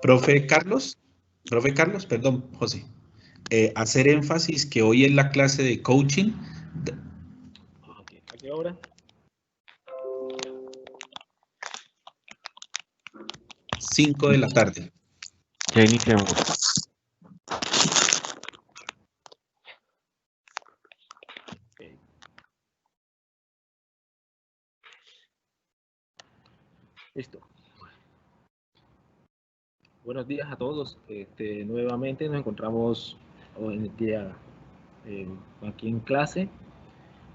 Profe Carlos, perdón, José. Hacer énfasis que hoy es la clase de coaching. Okay. ¿A qué hora? 5 de la tarde. Ya iniciamos. Okay. Listo. Buenos días a todos. Nuevamente nos encontramos hoy en el día aquí en clase.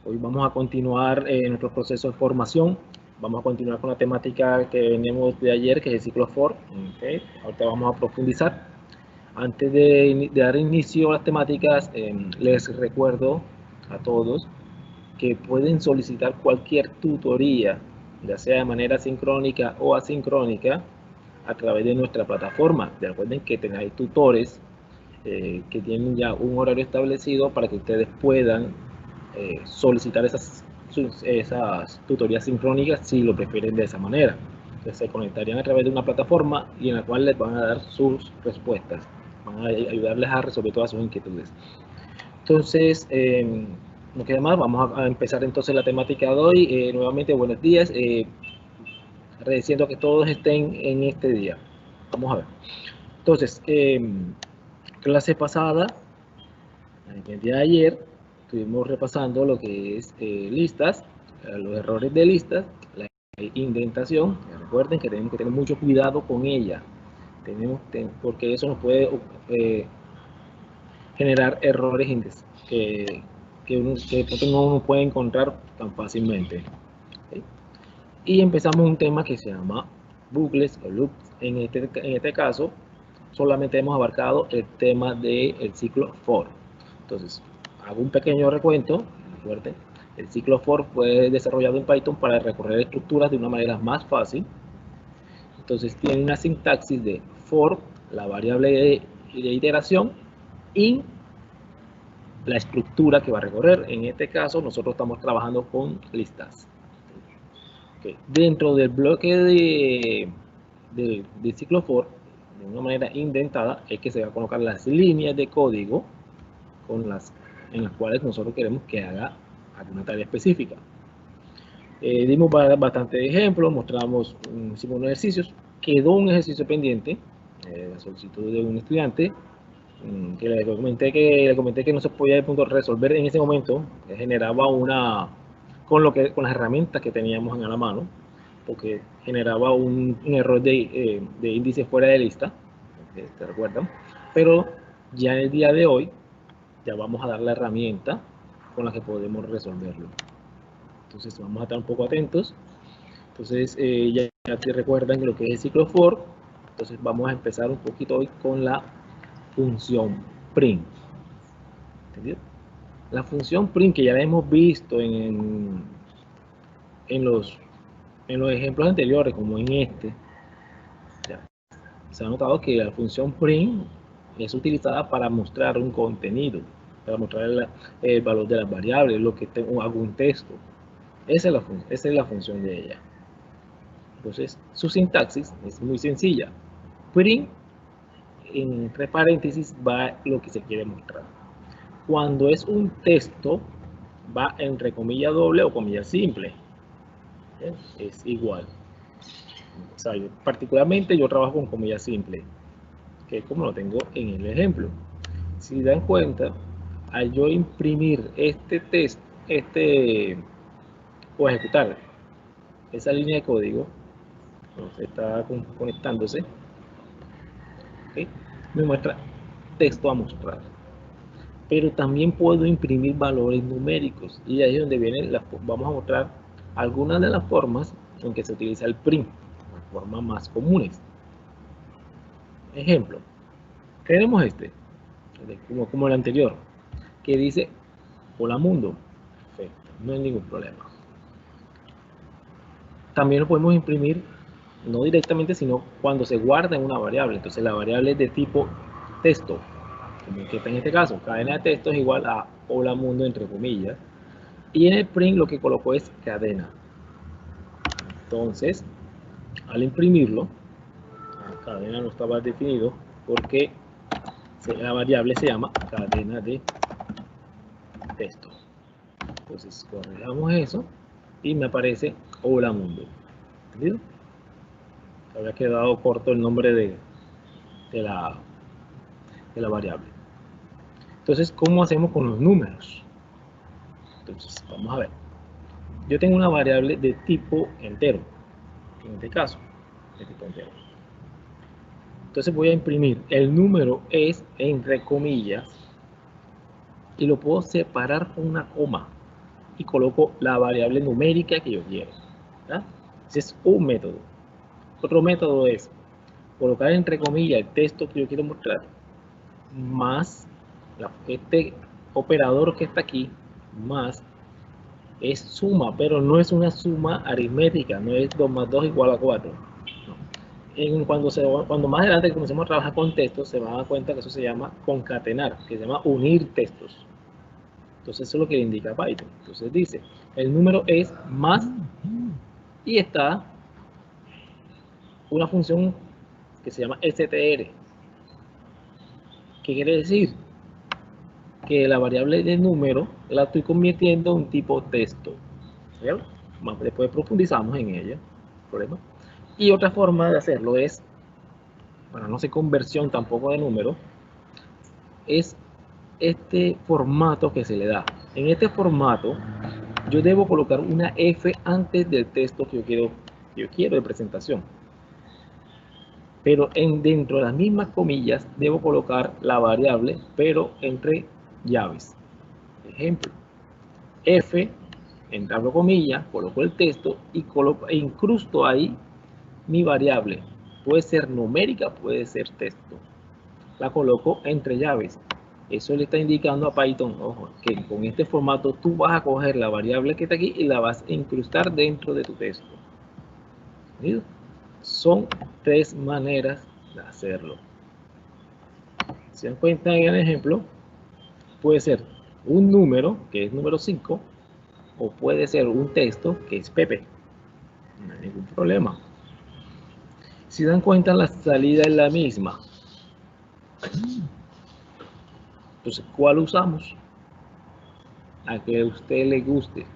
Hoy vamos a continuar nuestro proceso de formación. Vamos a continuar con la temática que venimos de ayer, que es el ciclo FOR. Okay. Ahorita vamos a profundizar. Antes de dar inicio a las temáticas, les recuerdo a todos que pueden solicitar cualquier tutoría, ya sea de manera sincrónica o asincrónica, a través de nuestra plataforma. Recuerden que tenéis tutores que tienen ya un horario establecido para que ustedes puedan solicitar esas tutorías sincrónicas si lo prefieren de esa manera. Entonces se conectarían a través de una plataforma y en la cual les van a dar sus respuestas, van a ayudarles a resolver todas sus inquietudes. Entonces, no queda más, vamos a empezar entonces la temática de hoy. Nuevamente, buenos días, agradeciendo que todos estén en este día. Vamos a ver. Entonces, clase pasada, el día de ayer, estuvimos repasando lo que es listas, los errores de listas, la indentación. Recuerden que tenemos que tener mucho cuidado con ella, porque eso nos puede generar errores que no puede encontrar tan fácilmente. ¿Okay? Y empezamos un tema que se llama bucles o loops. En este caso, solamente hemos abarcado el tema del ciclo for. Entonces, hago un pequeño recuento. Recuerden, el ciclo for fue desarrollado en Python para recorrer estructuras de una manera más fácil. Entonces, tiene una sintaxis de for, la variable de iteración, y la estructura que va a recorrer. En este caso, nosotros estamos trabajando con listas. Okay. Dentro del bloque de ciclo for, de una manera indentada, es que se va a colocar las líneas de código en las cuales nosotros queremos que haga alguna tarea específica. Dimos bastantes ejemplos, mostramos, hicimos unos ejercicios, quedó un ejercicio pendiente, la solicitud de un estudiante, que le comenté que no se podía de punto resolver en ese momento, que generaba con las herramientas que teníamos en la mano, porque generaba un error de índice fuera de lista, ¿te recuerdan? Pero ya en el día de hoy, ya vamos a dar la herramienta con la que podemos resolverlo. Entonces vamos a estar un poco atentos. Entonces ya te recuerdan lo que es el ciclo for. Entonces vamos a empezar un poquito hoy con la función print. ¿Entendido? La función print, que ya la hemos visto en los ejemplos anteriores, como en este, ya, se ha notado que la función print es utilizada para mostrar un contenido, para mostrar el valor de las variables, lo que tengo, algún texto. Esa es la función de ella. Entonces, su sintaxis es muy sencilla. Print, entre paréntesis, va lo que se quiere mostrar. Cuando es un texto, va entre comilla doble o comilla simple. Es igual. O sea, particularmente yo trabajo con comilla simple, que es como lo tengo en el ejemplo. Si dan cuenta, al yo imprimir este texto, o ejecutar esa línea de código, está conectándose, ¿okay? Me muestra texto a mostrar. Pero también puedo imprimir valores numéricos, y ahí es donde vamos a mostrar algunas de las formas en que se utiliza el print, las formas más comunes. Ejemplo, tenemos como el anterior, que dice hola mundo. Perfecto, no hay ningún problema. También lo podemos imprimir no directamente, sino cuando se guarda en una variable. Entonces la variable es de tipo texto, como que en este caso, cadena de texto es igual a hola mundo entre comillas, y en el print lo que colocó es cadena. Entonces, al imprimirlo, cadena no estaba definido porque la variable se llama cadena de texto. Entonces corregimos eso y me aparece hola mundo. ¿Entendido? Había quedado corto el nombre de la variable. Entonces, ¿cómo hacemos con los números? Entonces, vamos a ver. Yo tengo una variable de tipo entero, en este caso, de tipo entero. Entonces voy a imprimir el número es entre comillas y lo puedo separar con una coma y coloco la variable numérica que yo quiero. ¿Verdad? Ese es un método. Otro método es colocar entre comillas el texto que yo quiero mostrar más este operador que está aquí más es suma, pero no es una suma aritmética, no es 2 más 2 igual a 4. No. Cuando más adelante comencemos a trabajar con textos, se van a dar cuenta que eso se llama concatenar, que se llama unir textos. Entonces eso es lo que le indica Python. Entonces dice, el número es más y está una función que se llama str. ¿Qué quiere decir? Que la variable de número la estoy convirtiendo en un tipo texto. ¿Vale? Más después profundizamos en ella. ¿Problema? Y otra forma de hacerlo es, para no hacer conversión tampoco de número, es este formato que se le da. En este formato yo debo colocar una F antes del texto que yo quiero de presentación. Pero dentro de las mismas comillas debo colocar la variable, pero entre llaves. Ejemplo, F, abro comillas, coloco el texto y incrusto ahí mi variable. Puede ser numérica, puede ser texto. La coloco entre llaves. Eso le está indicando a Python, ojo, que con este formato tú vas a coger la variable que está aquí y la vas a incrustar dentro de tu texto. ¿Entendido? Son tres maneras de hacerlo. Si se dan cuenta en el ejemplo, puede ser un número, que es número 5, o puede ser un texto, que es Pepe. No hay ningún problema. Si dan cuenta, la salida es la misma. Entonces, ¿cuál usamos? A que a usted le guste.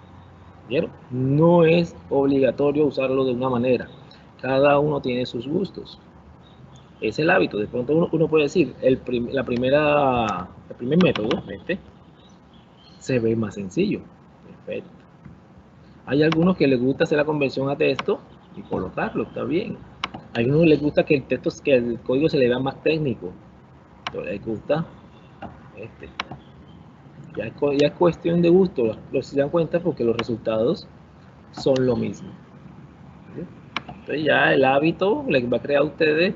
¿Vieron? No es obligatorio usarlo de una manera. Cada uno tiene sus gustos. Es el hábito. De pronto uno puede decir, el primer método, se ve más sencillo. Perfecto. Hay algunos que les gusta hacer la conversión a texto y colocarlo, está bien. Hay algunos que les gusta que el código se le vea más técnico. Entonces les gusta este. Ya es cuestión de gusto, se dan cuenta porque los resultados son lo mismo. Entonces ya el hábito les va a crear a ustedes,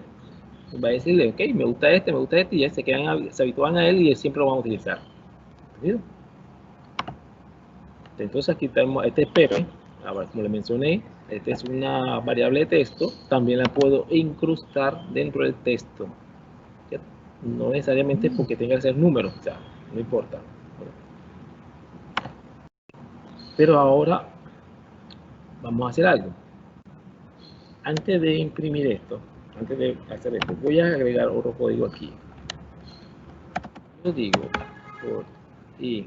va a decirle, ok, me gusta este, y ya se habitúan a él y siempre lo van a utilizar. ¿Entendido? Entonces aquí tenemos, este es Pepe, como le mencioné, esta es una variable de texto, también la puedo incrustar dentro del texto. No necesariamente porque tenga que ser número, o sea, no importa. Pero ahora vamos a hacer algo. Antes de imprimir esto, antes de hacer esto, voy a agregar otro código aquí. Yo digo por i.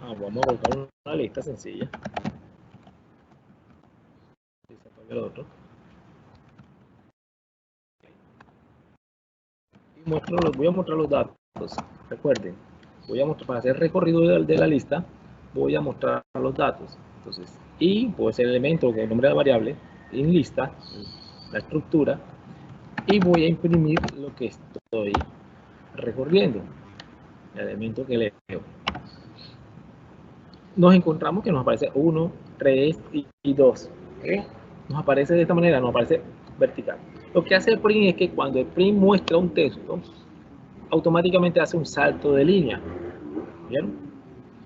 Vamos a buscar una lista sencilla. El otro. Y voy a mostrar los datos. Recuerden, para hacer el recorrido de la lista, voy a mostrar los datos. Entonces, y puede ser el elemento que es el nombre de la variable, en lista, la estructura, y voy a imprimir lo que estoy recorriendo, el elemento que leo. Nos encontramos que nos aparece 1, 3 y 2. ¿Okay? Nos aparece de esta manera, nos aparece vertical. Lo que hace el print es que cuando el print muestra un texto, automáticamente hace un salto de línea. ¿Vieron?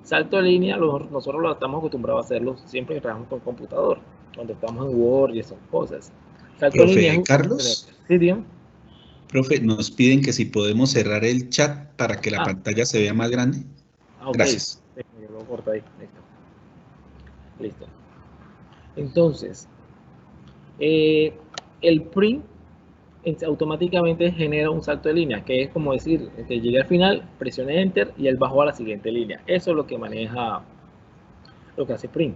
Salto de línea, nosotros lo estamos acostumbrados a hacerlo siempre que trabajamos con el computador, cuando estamos en Word y esas cosas. Salto Profe, de línea. Carlos. Sí, dígame. Profe, nos piden que si podemos cerrar el chat para que la pantalla se vea más grande. Okay. Gracias. Yo lo corto ahí. Listo. Entonces, El print automáticamente genera un salto de línea, que es como decir que llegué al final, presione enter y él bajó a la siguiente línea. Eso es lo que maneja, lo que hace print.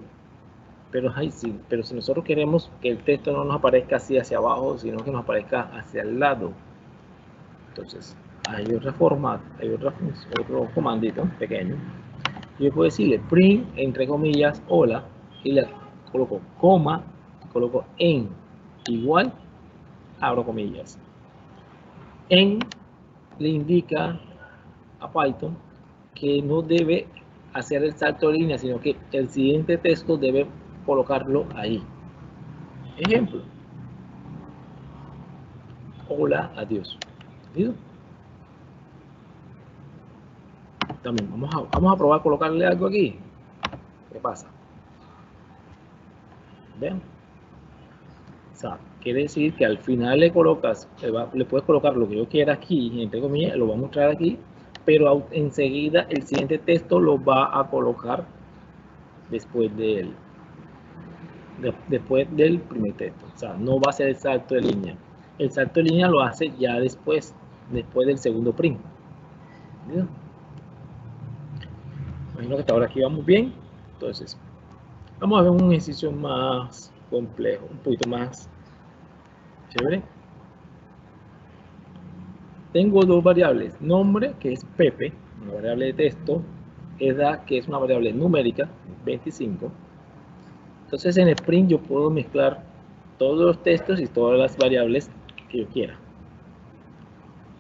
Pero si nosotros queremos que el texto no nos aparezca así hacia abajo, sino que nos aparezca hacia el lado, entonces hay otra forma, hay otro comandito pequeño. Yo puedo decirle print, entre comillas, hola, y le coloco coma, coloco en, igual, abro comillas. En le indica a Python que no debe hacer el salto de línea, sino que el siguiente texto debe colocarlo ahí. Ejemplo. Hola, adiós. ¿Entendido? También vamos a probar a colocarle algo aquí. ¿Qué pasa? Vean. O sea, quiere decir que al final le colocas, le puedes colocar lo que yo quiera aquí, entre comillas, lo voy a mostrar aquí, pero enseguida el siguiente texto lo va a colocar después del primer texto. O sea, no va a ser el salto de línea. El salto de línea lo hace ya después del segundo print. ¿Entendido? Imagino que hasta ahora aquí vamos bien. Entonces, vamos a ver un ejercicio más complejo, un poquito más chévere. Tengo dos variables, nombre, que es Pepe, una variable de texto, edad, que es una variable numérica, 25. Entonces en Spring yo puedo mezclar todos los textos y todas las variables que yo quiera.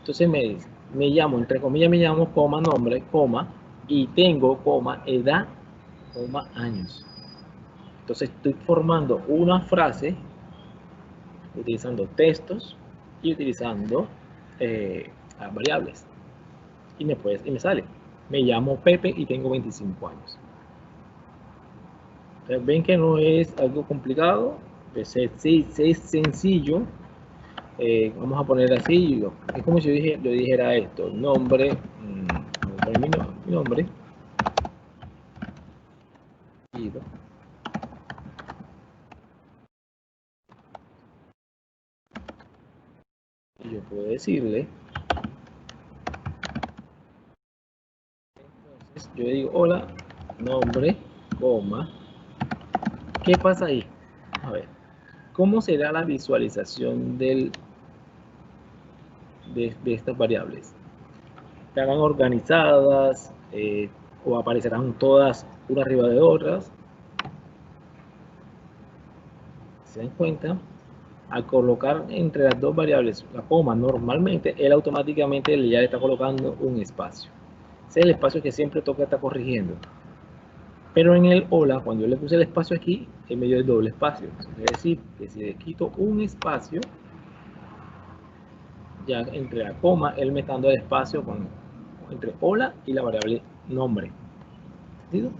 Entonces me llamo, entre comillas me llamo, coma, nombre, coma, y tengo, coma, edad, coma, años. Entonces estoy formando una frase utilizando textos y utilizando variables. Y me sale. Me llamo Pepe y tengo 25 años. Entonces, ven que no es algo complicado, es sencillo. Vamos a poner así, es como si yo dijera esto, nombre, mi nombre, y yo puedo decirle, entonces yo digo hola, nombre, coma, ¿qué pasa ahí? A ver, ¿cómo será la visualización de estas variables? ¿Estarán organizadas o aparecerán todas una arriba de otras? ¿Se dan cuenta? Al colocar entre las dos variables la coma, normalmente él automáticamente ya le está colocando un espacio. Ese es el espacio que siempre toca estar corrigiendo. Pero en el hola, cuando yo le puse el espacio aquí, él me dio el doble espacio. Es decir, que si le quito un espacio, ya entre la coma, él me está dando el espacio entre hola y la variable nombre. ¿Entendido?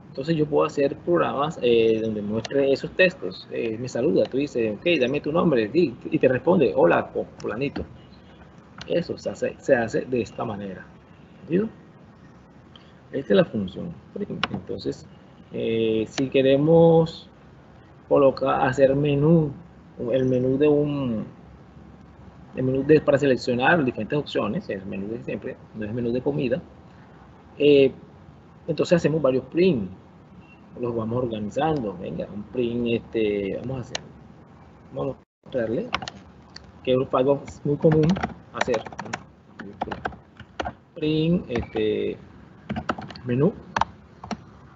Entonces yo puedo hacer programas donde muestre esos textos. Me saluda, tú dices, ok, dame tu nombre, y te responde, hola, fulanito. Eso se hace de esta manera. ¿Entendido? Esta es la función. Entonces, si queremos hacer menú, el menú para seleccionar diferentes opciones, el menú de siempre, no es menú de comida, entonces hacemos varios prints, los vamos organizando. Venga, un print, vamos a mostrarle que es algo muy común hacer. Print, menú.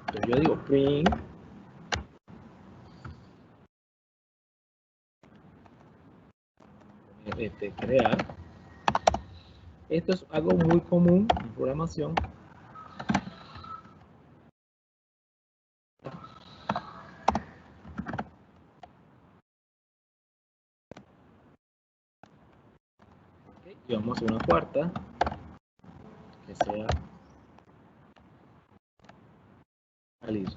Entonces yo digo print crear. Esto es algo muy común en programación. Y vamos a hacer una cuarta que sea salir.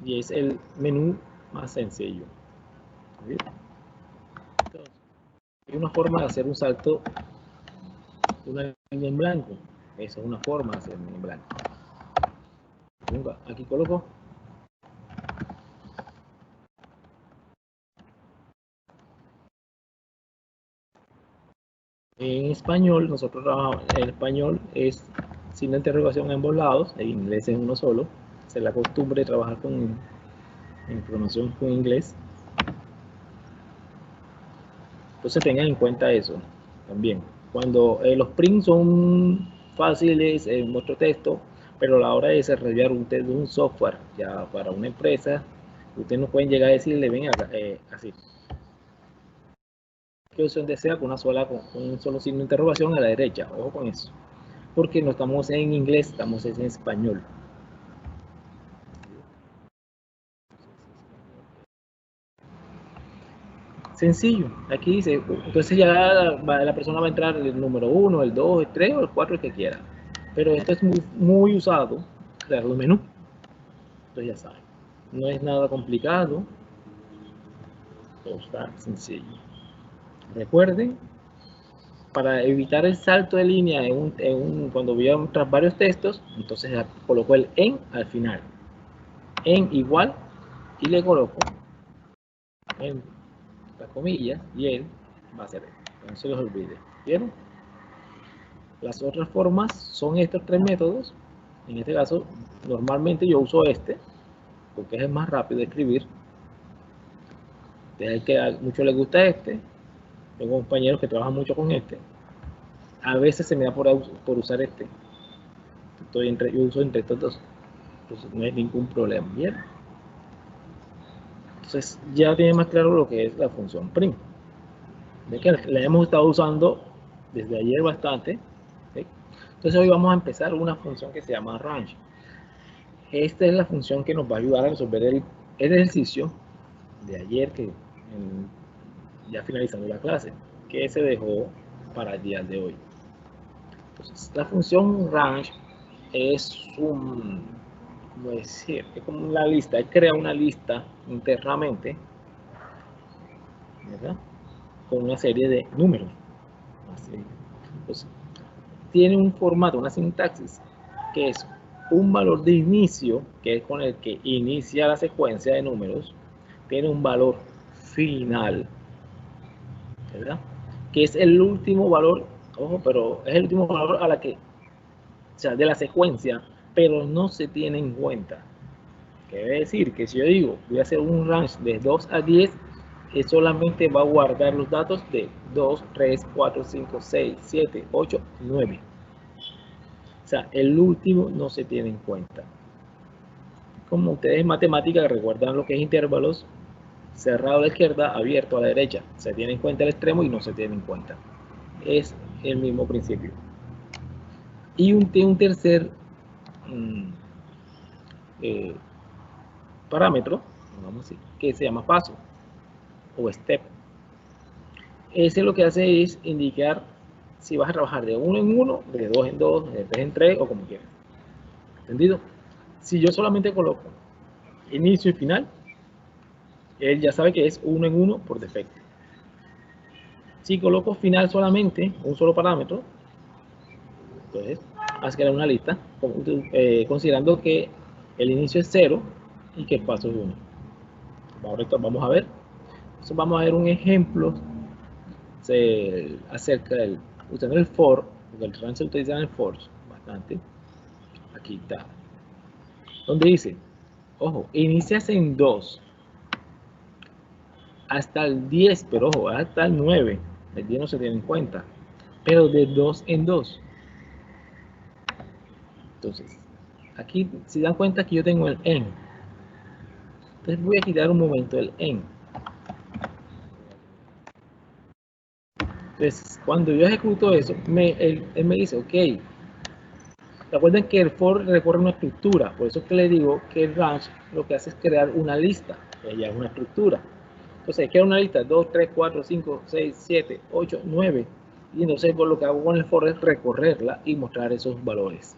Y es el menú más sencillo. Entonces, hay una forma de hacer un salto, una línea en blanco. Esa es una forma de hacer en blanco. Aquí coloco. En español, nosotros trabajamos, en español es signo de interrogación en ambos lados, en inglés es uno solo. Es la costumbre de trabajar con información con inglés. Entonces tengan en cuenta eso también. Cuando los prints son fáciles en nuestro texto, pero a la hora de desarrollar un software ya para una empresa, ustedes no pueden llegar a decirle, ven acá, así. ¿Qué opción desea con un solo signo de interrogación a la derecha? Ojo con eso. Porque no estamos en inglés, estamos en español. Sencillo, aquí dice, entonces ya la persona va a entrar el número 1, el 2, el 3 o el 4, el que quiera. Pero esto es muy usado, crear los menús. Entonces ya saben, no es nada complicado, todo está sencillo. Recuerden, para evitar el salto de línea cuando voy a tras varios textos, entonces ya coloco el en al final. En igual y le coloco en las comillas y él va a ser esto. No se los olvide. ¿Vieron? Las otras formas son estos tres métodos. En este caso, normalmente yo uso este, porque es el más rápido de escribir. Es el que a muchos les gusta este. Tengo compañeros que trabajan mucho con este. A veces se me da por usar este. Yo uso entre estos dos. Entonces no hay ningún problema. Bien. Entonces ya tiene más claro lo que es la función print. De que la hemos estado usando desde ayer bastante. ¿Sí? Entonces hoy vamos a empezar una función que se llama range. Esta es la función que nos va a ayudar a resolver el ejercicio de ayer, ya finalizando la clase, que se dejó para el día de hoy. Entonces, la función range es ¿cómo decir? Es como una lista, crea una lista internamente, ¿verdad? Con una serie de números. Así. Entonces, tiene un formato, una sintaxis, que es un valor de inicio, que es con el que inicia la secuencia de números, tiene un valor final, ¿verdad? Que es el último valor, ojo, pero es el último valor o sea, de la secuencia, pero no se tiene en cuenta. Quiere decir que si yo digo, voy a hacer un range de 2 a 10, solamente va a guardar los datos de 2, 3, 4, 5, 6, 7, 8, 9. O sea, el último no se tiene en cuenta. Como ustedes en matemática recuerdan lo que es intervalos, cerrado a la izquierda, abierto a la derecha. Se tiene en cuenta el extremo y no se tiene en cuenta. Es el mismo principio. Y un tercer parámetro, vamos a decir, que se llama paso o step. Ese lo que hace es indicar si vas a trabajar de 1 en 1, de 2 en 2, de 3 en 3 o como quieras. ¿Entendido? Si yo solamente coloco inicio y final, él ya sabe que es 1 en 1 por defecto. Si coloco final solamente, un solo parámetro, entonces vas a crear una lista considerando que el inicio es 0 y que el paso es 1. Ahora vamos a ver. Entonces vamos a ver un ejemplo acerca del usando el for, porque el range se utiliza en el for bastante. Aquí está. Donde dice, ojo, inicias en 2 hasta el 10, pero ojo, hasta el 9. El 10 no se tiene en cuenta, pero de 2 en 2. Entonces, aquí si dan cuenta que yo tengo el en. Entonces voy a quitar un momento el en. Entonces, cuando yo ejecuto eso, él me dice, ok. Recuerden que el for recorre una estructura, por eso es que le digo que el range lo que hace es crear una lista, ella es una estructura. Entonces, crea una lista, 2, 3, 4, 5, 6, 7, 8, 9. Y entonces por lo que hago con el for es recorrerla y mostrar esos valores.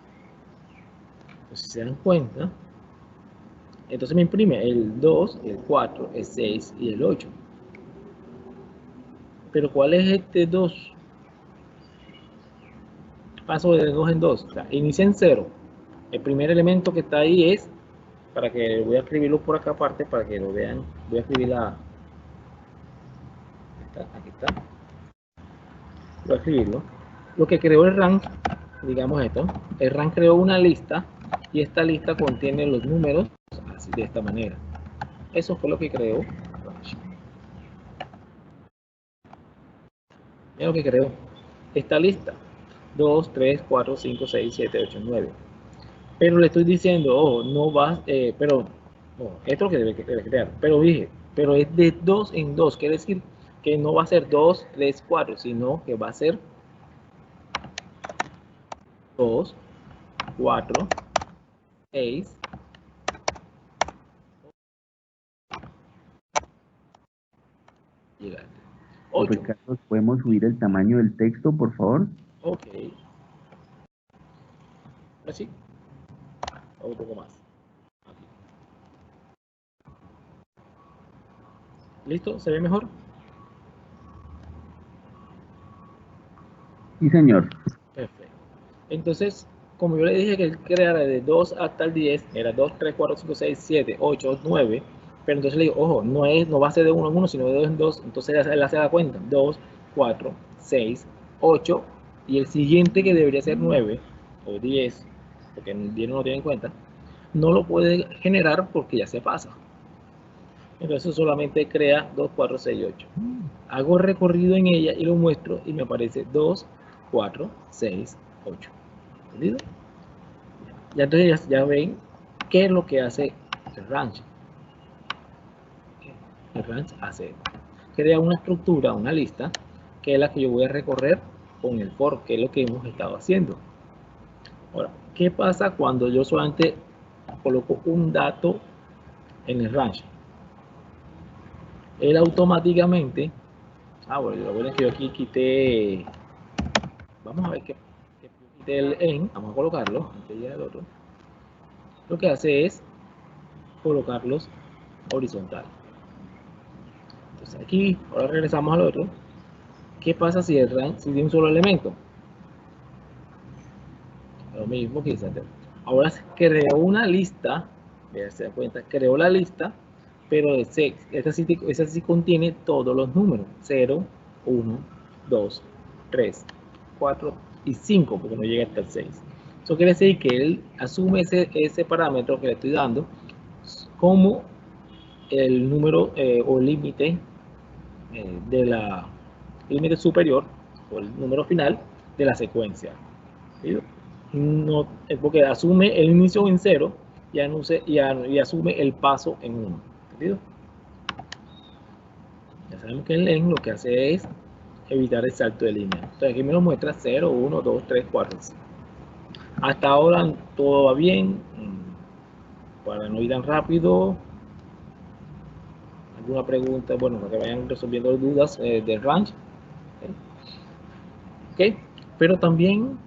Entonces, si se dan cuenta, entonces me imprime el 2, el 4, el 6 y el 8. Pero ¿cuál es este 2? Paso de 2 en 2. O sea, inicia en 0. El primer elemento que está ahí es, para que voy a escribirlo por acá aparte, para que lo vean, voy a escribir aquí está, voy a escribirlo. Lo que creó el rank, digamos esto, el rank creó una lista y esta lista contiene los números así de esta manera. Eso fue lo que creó rank. Mira lo que creó esta lista: 2, 3, 4, 5, 6, 7, 8, 9. Pero le estoy diciendo, oh, no vas, pero no, esto es lo que debe crear. Pero dije, pero es de 2 en 2, quiere decir que no va a ser 2, 3, 4, sino que va a ser 2, 4, 6, 8. Ricardo, ¿podemos subir el tamaño del texto, por favor? Ok. Así. Un poco más. Aquí. ¿Listo? ¿Se ve mejor? Sí, señor. Perfecto. Entonces, como yo le dije que él creara de 2 hasta el 10, era 2, 3, 4, 5, 6, 7, 8, 9, pero entonces le digo, ojo, no va a ser de 1 en 1, sino de 2 en 2, entonces él hace la cuenta, 2, 4, 6, 8, y el siguiente que debería ser 9 o 10, porque el 10 no lo tiene en cuenta, no lo puede generar porque ya se pasa. Entonces solamente crea 2, 4, 6, 8. Hago recorrido en ella y lo muestro y me aparece 2, 4, 6, 8. ¿Entendido? Ya entonces ya ven qué es lo que hace el ranch. El ranch hace, crea una estructura, una lista, que es la que yo voy a recorrer con el for, que es lo que hemos estado haciendo. Ahora, ¿qué pasa cuando yo solamente coloco un dato en el ranch? Él automáticamente, bueno, lo bueno es que yo aquí quité, vamos a ver que quité el en, vamos a colocarlo antes del otro. Lo que hace es colocarlos horizontal. Entonces aquí, ahora regresamos al otro. ¿Qué pasa si el rank si de un solo elemento? Lo mismo que hice. Ahora creó una lista, se da cuenta, creó la lista, pero esta sí contiene todos los números: 0, 1, 2, 3, 4 y 5, porque no llega hasta el 6. Eso quiere decir que él asume ese parámetro que le estoy dando como el número o límite de la límite superior o el número final de la secuencia. ¿Sí? No, porque asume el inicio en 0 y asume el paso en 1. ¿Entendido? Ya sabemos que el len lo que hace es evitar el salto de línea. Entonces aquí me lo muestra 0, 1, 2, 3, 4. Hasta ahora todo va bien. Para no ir tan rápido, alguna pregunta, bueno, para que vayan resolviendo dudas del ranch. ¿Okay? Pero también,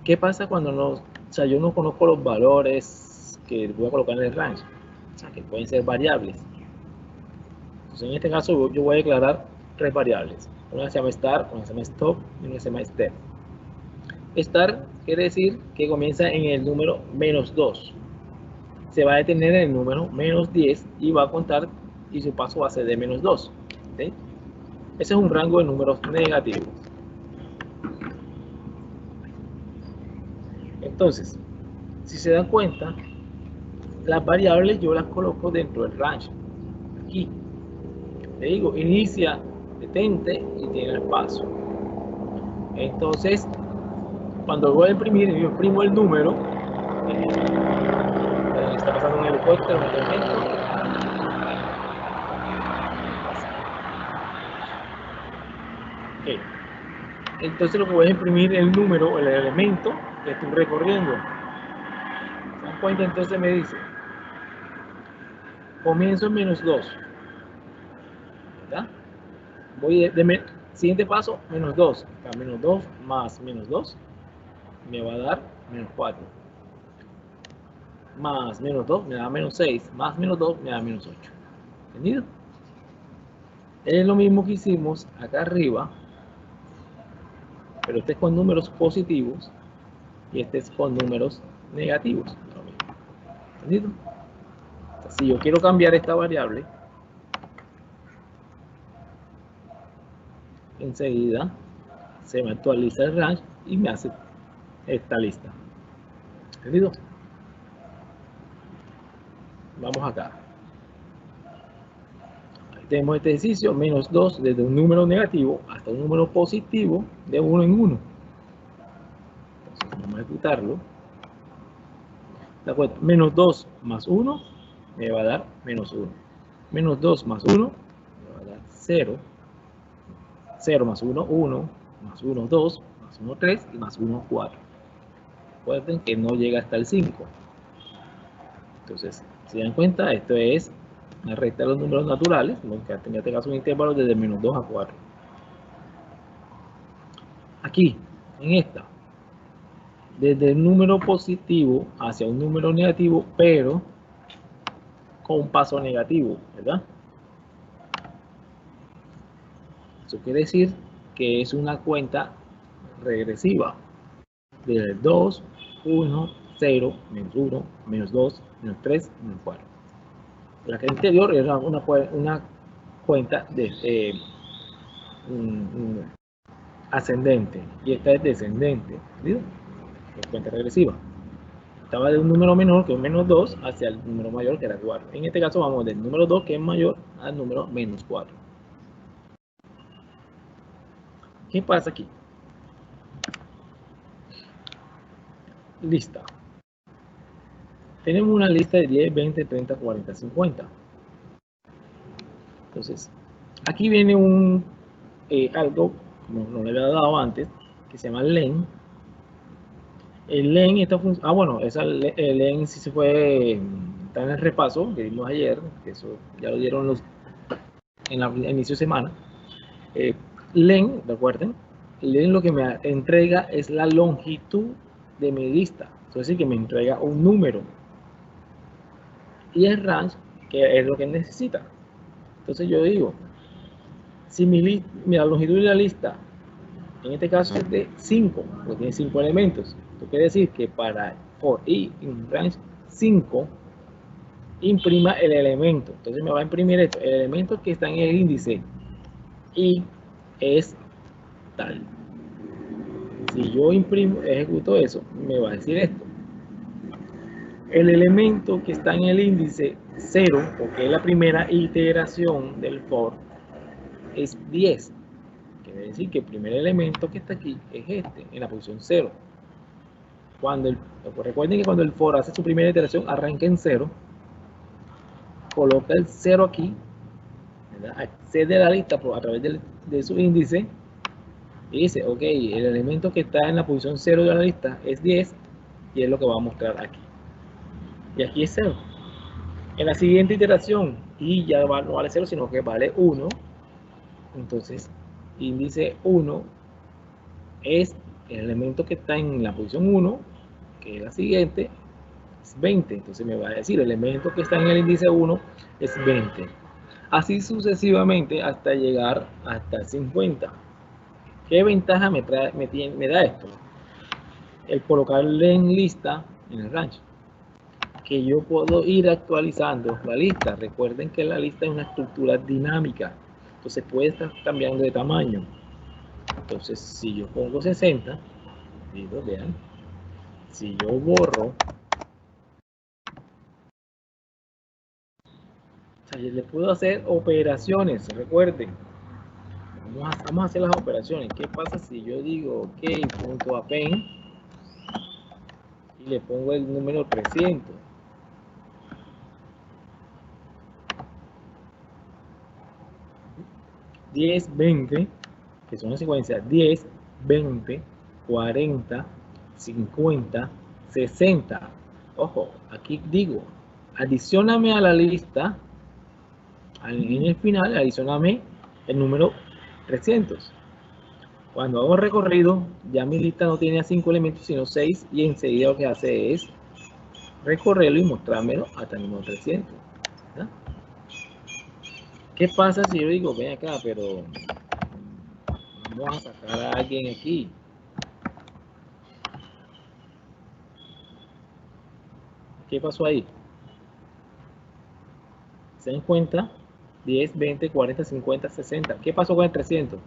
¿qué pasa cuando yo no conozco los valores que voy a colocar en el range? O sea, que pueden ser variables. Entonces, en este caso, yo voy a declarar 3 variables. Una se llama start, una se llama stop y una se llama step. Start quiere decir que comienza en el número -2. Se va a detener en el número -10 y va a contar, y su paso va a ser de -2. ¿Okay? Ese es un rango de números negativos. Entonces, si se dan cuenta, las variables yo las coloco dentro del range. Aquí le digo inicia, detente y tiene el paso. Entonces, cuando voy a imprimir, yo imprimo el número. Está pasando un helicóptero en este momento. Okay. Entonces lo que voy a imprimir el número, el elemento que estoy recorriendo. ¿Se dan cuenta? Entonces me dice, comienzo en -2. ¿Verdad? Voy siguiente paso, -2. -2 más -2 me va a dar -4. Más -2 me da -6. Más -2 me da -8. ¿Entendido? Es lo mismo que hicimos acá arriba, pero este es con números positivos y este es con números negativos. ¿Entendido? Entonces, si yo quiero cambiar esta variable, enseguida se me actualiza el range y me hace esta lista. ¿Entendido? Vamos acá. Ahí tenemos este ejercicio, menos 2 desde un número negativo hasta un número positivo de 1 en 1. Entonces vamos a ejecutarlo. ¿De acuerdo? Menos 2 más 1 me va a dar menos 1. Menos 2 más 1 me va a dar 0. 0 más 1, 1. Más 1, 2. Más 1, 3. Y más 1, 4. Recuerden que no llega hasta el 5. Entonces, si dan cuenta, esto es una recta de los números naturales, en este caso un intervalo desde menos 2 a 4. Aquí, en esta, desde el número positivo hacia un número negativo, pero con un paso negativo, ¿verdad? Eso quiere decir que es una cuenta regresiva. Desde 2, 1, 0, menos 1, menos 2, menos 3, menos 4. La que anterior era una cuenta de ascendente y esta es descendente, ¿entendido? Es cuenta regresiva. Estaba de un número menor que es menos 2 hacia el número mayor que era 4. En este caso vamos del número 2 que es mayor al número menos 4. ¿Qué pasa aquí? Lista. Tenemos una lista de 10, 20, 30, 40, 50. Entonces, aquí viene algo, como no le había dado antes, que se llama len. El len, el len sí se fue, está en el repaso que dimos ayer, que eso ya lo dieron en el inicio de semana. Len, recuerden, len lo que me entrega es la longitud de mi lista, es decir, que me entrega un número. Y el range, que es lo que necesita. Entonces yo digo, si la longitud de la lista, en este caso es de 5, porque tiene 5 elementos. Esto quiere decir que para for i in range 5, imprima el elemento. Entonces me va a imprimir esto, el elemento que está en el índice y es tal. Si yo ejecuto eso, me va a decir esto. El elemento que está en el índice 0, porque es la primera iteración del for, es 10. Quiere decir que el primer elemento que está aquí es este, en la posición 0. Recuerden que cuando el for hace su primera iteración, arranca en 0, coloca el 0 aquí, ¿verdad? Accede a la lista a través de su índice y dice, ok, el elemento que está en la posición 0 de la lista es 10 y es lo que va a mostrar aquí. Y aquí es 0. En la siguiente iteración, y ya no vale 0, sino que vale 1. Entonces, índice 1 es el elemento que está en la posición 1, que es la siguiente, es 20. Entonces me va a decir, el elemento que está en el índice 1 es 20. Así sucesivamente hasta llegar hasta 50. ¿Qué ventaja me da esto? El colocarle en lista en el range. Que yo puedo ir actualizando la lista. Recuerden que la lista es una estructura dinámica, entonces puede estar cambiando de tamaño. Entonces, si yo pongo 60, vean, si yo borro, o sea, yo le puedo hacer operaciones. Recuerden, vamos a hacer las operaciones. ¿Qué pasa si yo digo ok.append y le pongo el número 300? 10, 20, que son las secuencias 10, 20, 40, 50, 60. Ojo, aquí digo, adicióname a la lista, en el final, adicióname el número 300. Cuando hago recorrido, ya mi lista no tiene 5 elementos, sino 6, y enseguida lo que hace es recorrerlo y mostrármelo hasta el número 300. ¿verdad? ¿Qué pasa si yo digo, ven acá, pero vamos a sacar a alguien aquí? ¿Qué pasó ahí? ¿Se dan cuenta? 10, 20, 40, 50, 60. ¿Qué pasó con el 300?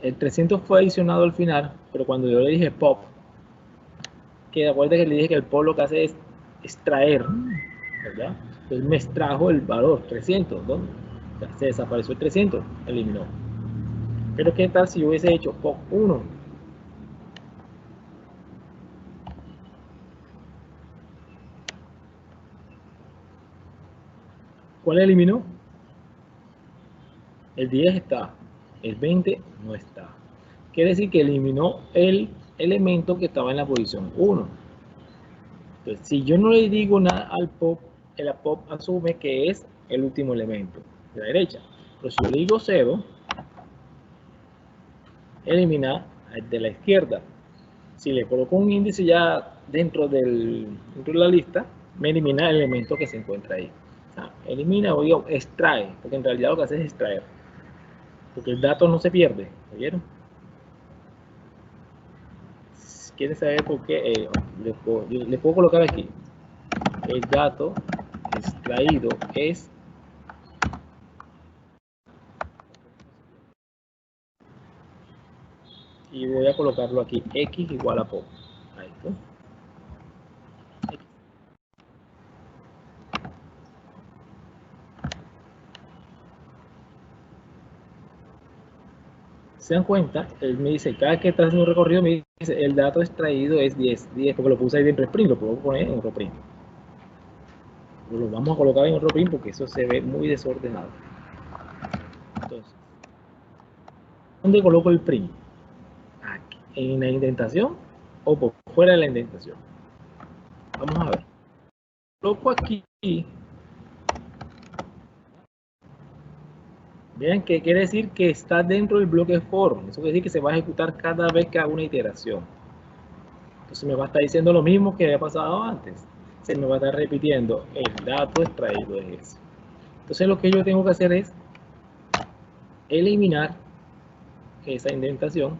El 300 fue adicionado al final, pero cuando yo le dije pop, que acuerda que le dije que el pop lo que hace es extraer, ¿verdad? Entonces me extrajo el valor 300, ¿no? O sea, se desapareció el 300, eliminó. Pero ¿qué tal si yo hubiese hecho pop 1? ¿Cuál eliminó? El 10 está, el 20 no está. Quiere decir que eliminó el elemento que estaba en la posición 1. Entonces, si yo no le digo nada al pop, el pop asume que es el último elemento de la derecha. Pero si yo le digo 0, elimina el de la izquierda. Si le coloco un índice ya dentro de la lista, me elimina el elemento que se encuentra ahí. O sea, elimina o digo, extrae, porque en realidad lo que hace es extraer. Porque el dato no se pierde, ¿oyeron? ¿Quieren saber por qué? Le puedo colocar aquí. El dato extraído es y voy a colocarlo aquí, x igual a pop. Ahí está. ¿Se dan cuenta? Él me dice, cada vez que está haciendo un recorrido, me dice, el dato extraído es 10, 10, porque lo puse ahí dentro del print, lo puedo poner en otro print. Lo vamos a colocar en otro print porque eso se ve muy desordenado. Entonces, ¿dónde coloco el print? Aquí, en la indentación o por fuera de la indentación. Vamos a ver. Coloco aquí. Vean que quiere decir que está dentro del bloque for. Eso quiere decir que se va a ejecutar cada vez que haga una iteración. Entonces me va a estar diciendo lo mismo que había pasado antes. Se me va a estar repitiendo el dato extraído de eso. Entonces lo que yo tengo que hacer es eliminar esa indentación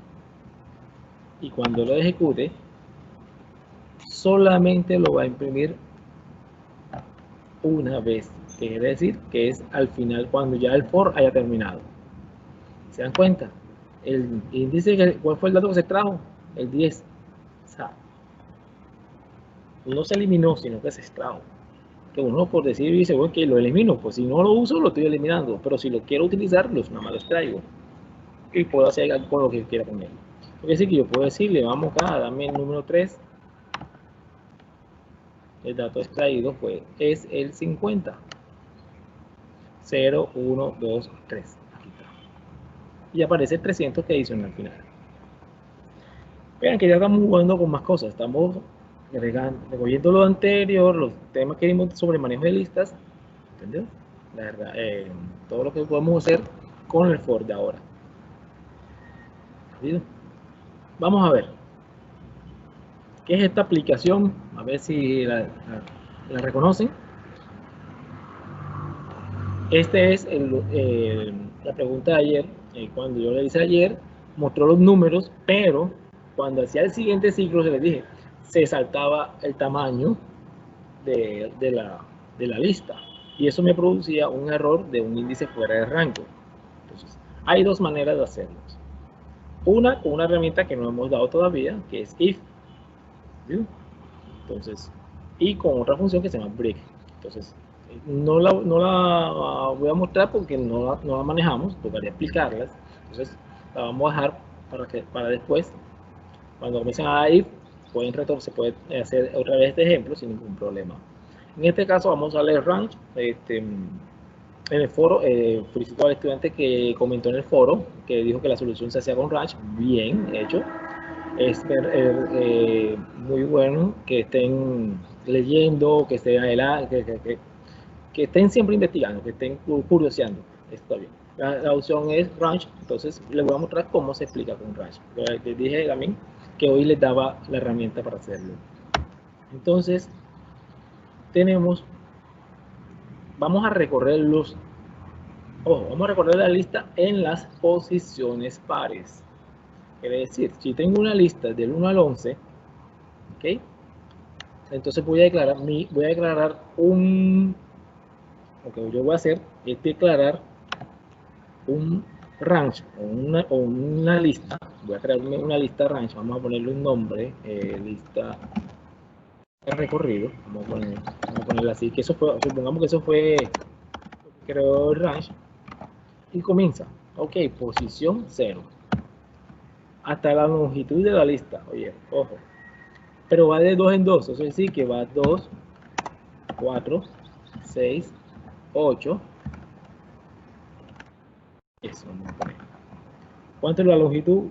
y cuando lo ejecute solamente lo va a imprimir una vez. Quiere decir que es al final cuando ya el for haya terminado. ¿Se dan cuenta? El índice, ¿cuál fue el dato que se trajo? El 10. O sea, no se eliminó, sino que se extrajo. Que uno por decir dice, bueno, que lo elimino, pues si no lo uso lo estoy eliminando, pero si lo quiero utilizar, nada más lo extraigo y puedo hacer con lo que quiera con él. Es decir, que yo puedo decirle, vamos acá, dame el número 3, el dato extraído pues es el 50, 0, 1, 2, 3, aquí está. Y aparece el 300 que adicionó al final. Vean que ya estamos jugando con más cosas, estamos recogiendo lo anterior, los temas que vimos sobre manejo de listas, ¿entendió? La verdad, todo lo que podemos hacer con el for de ahora. ¿Entendido? Vamos a ver. ¿Qué es esta aplicación? A ver si la reconocen. Este es la pregunta de ayer. Cuando yo le hice ayer, mostró los números, pero cuando hacía el siguiente ciclo, se les dije, se saltaba el tamaño de la lista. Y eso me producía un error de un índice fuera de rango. Entonces, hay dos maneras de hacerlo. Una con una herramienta que no hemos dado todavía, que es if. ¿Sí? Entonces, y con otra función que se llama break. Entonces, no la voy a mostrar porque no la manejamos, tocaría explicarlas. Entonces, la vamos a dejar para después, cuando comiencen a if, se puede hacer otra vez este ejemplo sin ningún problema. En este caso, vamos a leer range. En el foro, felicito al estudiante que comentó en el foro, que dijo que la solución se hacía con range. Bien hecho. Es muy bueno que estén leyendo, que estén siempre investigando, que estén curioseando. Está bien. La opción es range, entonces les voy a mostrar cómo se explica con range. Les dije también que hoy les daba la herramienta para hacerlo. Entonces, vamos a recorrer vamos a recorrer la lista en las posiciones pares. Quiere decir, si tengo una lista del 1 al 11, ¿ok? entonces voy a declarar lo que yo voy a hacer es declarar un range o una lista. Voy a crearme una lista range, vamos a ponerle un nombre, lista de recorrido, vamos a ponerla así, que eso fue, supongamos que eso fue, creó el range, y comienza, ok, posición 0, hasta la longitud de la lista, oye, ojo, pero va de 2 en 2, eso es decir, que va 2, 4, 6, 8, eso vamos a poner. ¿Cuánto es la longitud?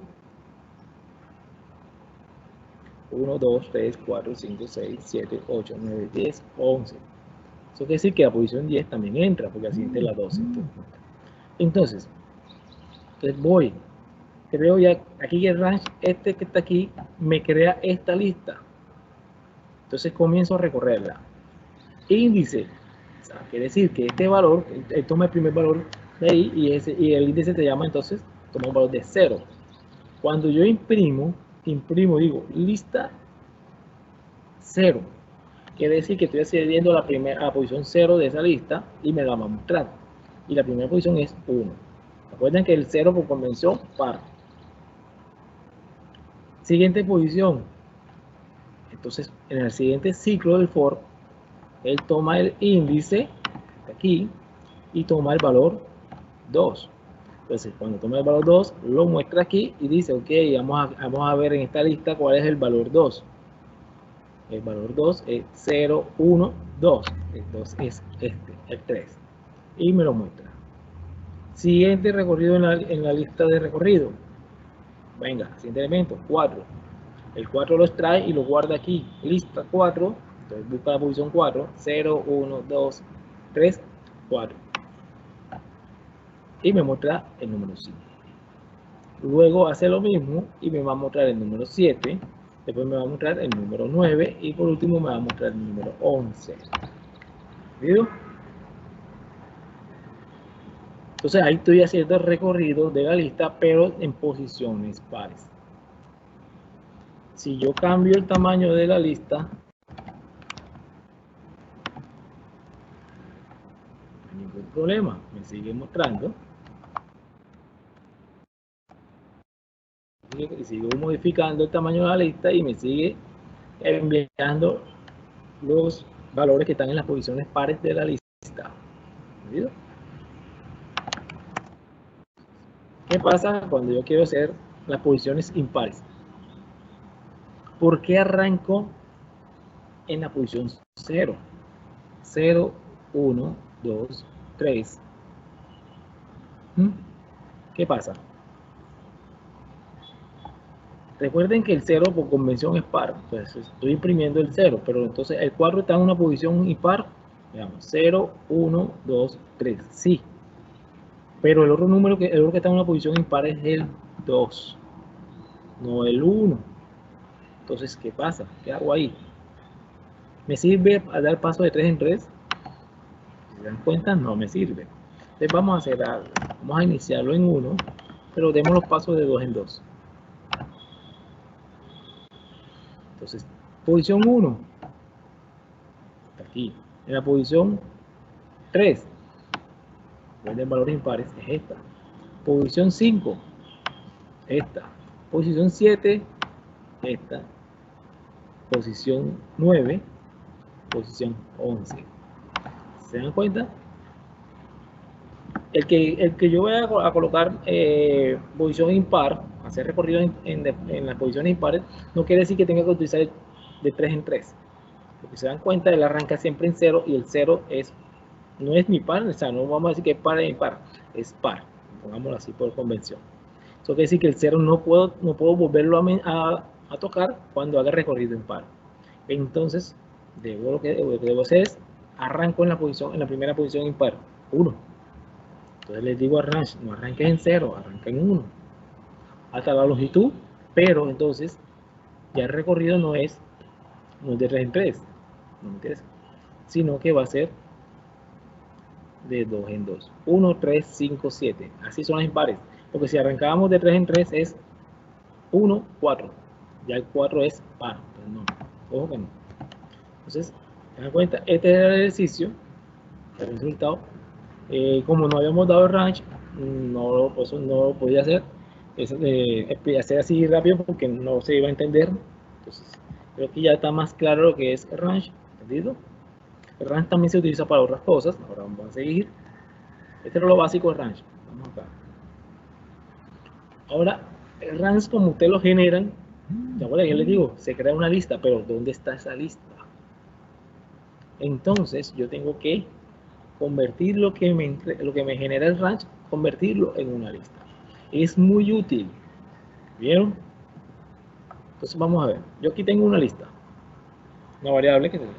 1, 2, 3, 4, 5, 6, 7, 8, 9, 10, 11. Eso quiere decir que la posición 10 también entra, porque así es la 12. Entonces voy, creo ya, aquí el range, este que está aquí, me crea esta lista. Entonces comienzo a recorrerla. Índice, o sea, quiere decir que este valor, él toma el primer valor de ahí y el índice te llama, entonces toma un valor de 0. Cuando yo imprimo, digo, lista 0. Quiere decir que estoy accediendo a la posición 0 de esa lista y me la va a mostrar. Y la primera posición es 1. Recuerden que el 0 por convención par. Siguiente posición. Entonces, en el siguiente ciclo del for, él toma el índice de aquí y toma el valor 2. Entonces, cuando toma el valor 2, lo muestra aquí y dice, ok, vamos a ver en esta lista cuál es el valor 2. El valor 2 es 0, 1, 2. El 2 es este, el 3. Y me lo muestra. Siguiente recorrido en la lista de recorrido. Venga, siguiente elemento, 4. El 4 lo extrae y lo guarda aquí. Lista 4. Entonces busca la posición 4. 0, 1, 2, 3, 4. Y me muestra el número 5. Luego hace lo mismo y me va a mostrar el número 7. Después me va a mostrar el número 9 y por último me va a mostrar el número 11. ¿Visto? Entonces ahí estoy haciendo el recorrido de la lista, pero en posiciones pares. Si yo cambio el tamaño de la lista, no hay ningún problema, me sigue mostrando. Y sigo modificando el tamaño de la lista y me sigue enviando los valores que están en las posiciones pares de la lista. ¿Entendido? ¿Qué pasa cuando yo quiero hacer las posiciones impares? ¿Por qué arranco en la posición 0? 0, 1, 2, 3. ¿Qué pasa? Recuerden que el 0 por convención es par, entonces estoy imprimiendo el 0, pero entonces el 4 está en una posición impar. Veamos, 0, 1, 2, 3, sí. Pero el otro número que está en una posición impar es el 2, no el 1. Entonces, ¿qué pasa? ¿Qué hago ahí? ¿Me sirve a dar paso de 3 en 3? Si se dan cuenta, no me sirve. Entonces vamos a hacer algo. Vamos a iniciarlo en 1, pero demos los pasos de 2 en 2. Entonces, posición 1, aquí. En la posición 3, de valores impares, es esta. Posición 5, esta. Posición 7, esta. Posición 9, posición 11. ¿Se dan cuenta? El que yo voy a colocar posición impar, hacer recorrido en las posiciones impares, no quiere decir que tenga que utilizar de 3 en 3. Porque se dan cuenta, él arranca siempre en 0 y el 0 no es ni par, o sea, no vamos a decir que es par e impar, es par, pongámoslo así por convención. Eso quiere decir que el 0 no puedo volverlo a tocar cuando haga recorrido impar. Entonces, lo que debo hacer es arranco en la primera posición impar, 1. Entonces les digo a range, no arranques en 0, arranca en 1. Hasta la longitud, pero entonces ya el recorrido no es de 3 en 3, no me interesa, sino que va a ser de 2 en 2. 1, 3, 5, 7. Así son las impares. Porque si arrancábamos de 3 en 3 es 1, 4. Ya el 4 es par. Entonces no, ojo que no. Entonces, te das cuenta, este era el ejercicio, el resultado. Como no habíamos dado el range, pues, no lo podía hacer. Hacer así rápido porque no se iba a entender. Entonces, creo que ya está más claro lo que es el range, ¿entendido? El range también se utiliza para otras cosas. Ahora vamos a seguir. Este es lo básico del range. Vamos acá. Ahora, el range como ustedes lo generan, ¿te acuerdas? Yo les digo, se crea una lista, pero ¿dónde está esa lista? Entonces, yo tengo que convertir lo que me genera el range, convertirlo en una lista. Es muy útil. ¿Vieron? Entonces vamos a ver. Yo aquí tengo una lista. Una variable que tengo.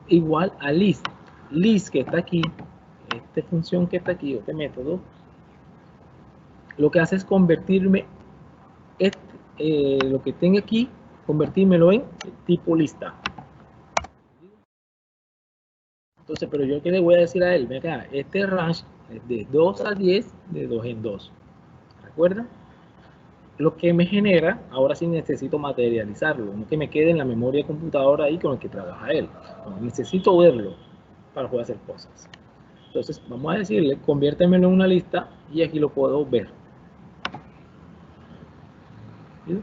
Igual a list. List que está aquí. Esta función que está aquí, este método, lo que hace es convertirme lo que tengo aquí, convertírmelo en tipo lista. Entonces, pero yo que le voy a decir a él, venga, este range es de 2 a 10, de 2 en 2. ¿Recuerda? Lo que me genera, ahora sí necesito materializarlo, no que me quede en la memoria de computadora ahí con el que trabaja él. No, necesito verlo para poder hacer cosas. Entonces, vamos a decirle, conviértemelo en una lista y aquí lo puedo ver. ¿Sí?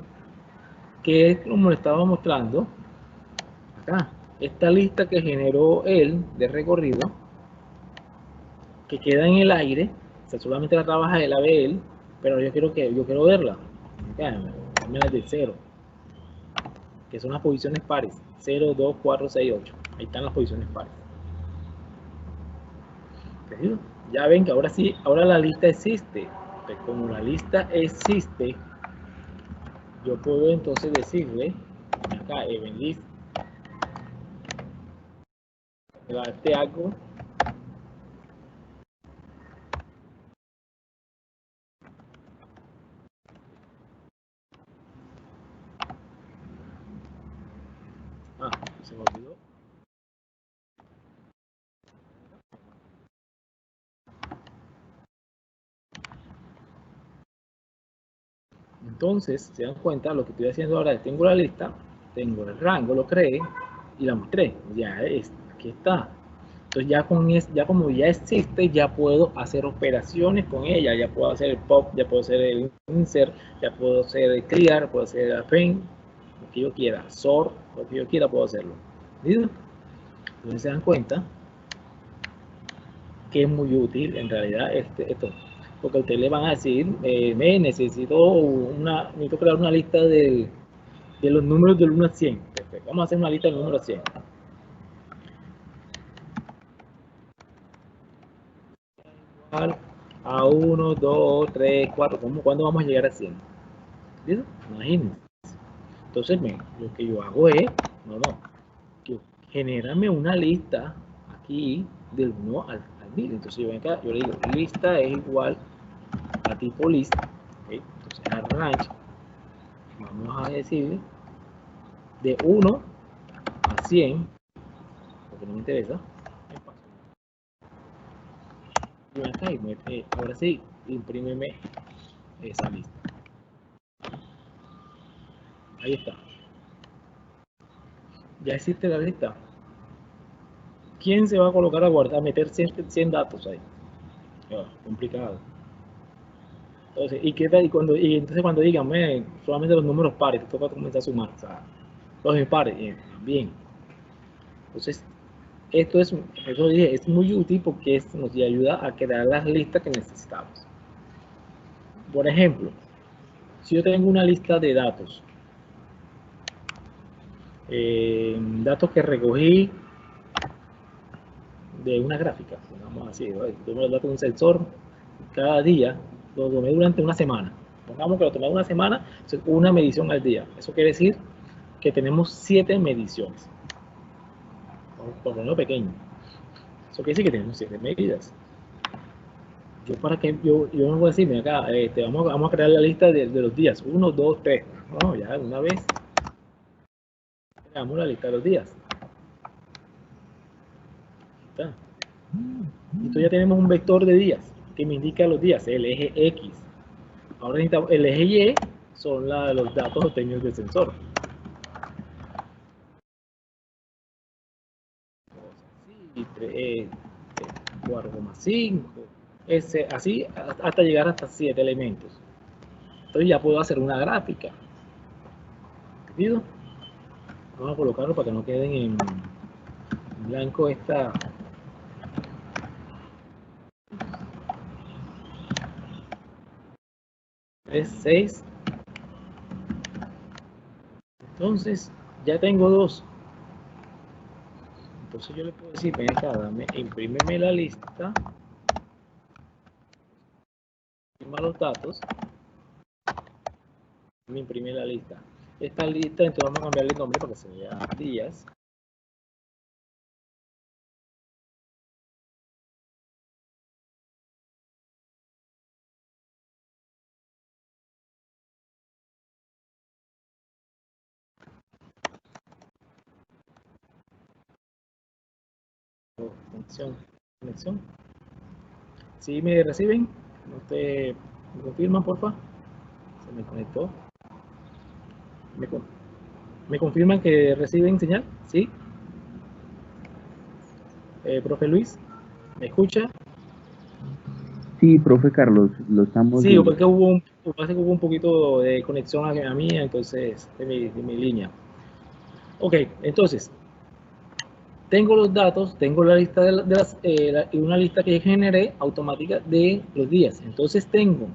Que es como le estaba mostrando acá. Esta lista que generó él de recorrido, que queda en el aire, o sea, solamente la trabaja él, la ve él, pero yo quiero verla. Dame de 0, que son las posiciones pares, 0, 2, 4, 6, 8. Ahí están las posiciones pares. ¿Entendido? Ya ven que ahora sí, ahora la lista existe. Pues como la lista existe, yo puedo entonces decirle acá event list, darte algo se me olvidó. Entonces, se dan cuenta, lo que estoy haciendo ahora es, tengo la lista, tengo el rango, lo creé y la mostré. Ya es, aquí está. Entonces ya como ya existe, ya puedo hacer operaciones con ella, ya puedo hacer el pop, ya puedo hacer el insert, ya puedo hacer el clear, puedo hacer el append, lo que yo quiera, sort, lo que yo quiera puedo hacerlo. ¿Entendido? Entonces se dan cuenta que es muy útil en realidad esto. Porque a ustedes le van a decir, necesito crear una lista de los números del 1 al 100. Perfecto. Vamos a hacer una lista del número 100. Igual a 1, 2, 3, 4. ¿Cuándo vamos a llegar a 100? ¿Listo? Imagínense. Entonces, lo que yo hago es, genérame una lista aquí del 1 al 1000. Entonces yo vengo acá, yo le digo, lista es igual a tipo list. ¿Okay? Entonces arrange, vamos a decirle de 1 a 100, porque no me interesa. Y acá y ahora sí, imprímeme esa lista. Ahí está. Ya existe la lista. ¿Quién se va a colocar a guardar, a meter 100 datos ahí? Complicado. Entonces, y entonces cuando digan, solamente los números pares, te toca comenzar a sumar, o sea, los impares, bien. Entonces, eso dije, es muy útil porque nos ayuda a crear las listas que necesitamos. Por ejemplo, si yo tengo una lista de datos, datos que recogí de una gráfica, digamos así, tomo los datos de un sensor cada día, lo tomé durante una semana. Pongamos que lo tomé una semana, una medición al día. Eso quiere decir que tenemos 7 mediciones. Por lo menos pequeño. Eso quiere decir que tenemos 7 medidas. Yo no voy a decir, mira acá, vamos a crear la lista de los días. 1, 2, 3. No, ya una vez creamos la lista de los días. Está. Entonces ya tenemos un vector de días que me indica los días, el eje X. Ahora el eje Y son los datos obtenidos del sensor. y 4,5, así hasta llegar hasta 7 elementos. Entonces ya puedo hacer una gráfica. ¿Entendido? Vamos a colocarlo para que no queden en blanco esta. Es 6. Entonces ya tengo 2. Entonces yo le puedo decir, ven acá, imprímeme la lista, imprima los datos, me imprime la lista. Esta lista, entonces vamos a cambiarle el nombre para que se vea días. Conexión. Si me reciben, me confirman, porfa. Se me conectó. ¿Me confirman que reciben señal? ¿Sí? Profe Luis, ¿me escucha? Sí, profe Carlos, lo estamos Sí, viendo. porque parece que hubo un poquito de conexión a la mía, entonces, de mi línea. Ok, entonces, tengo los datos, tengo la lista una lista que generé automática de los días. Entonces tengo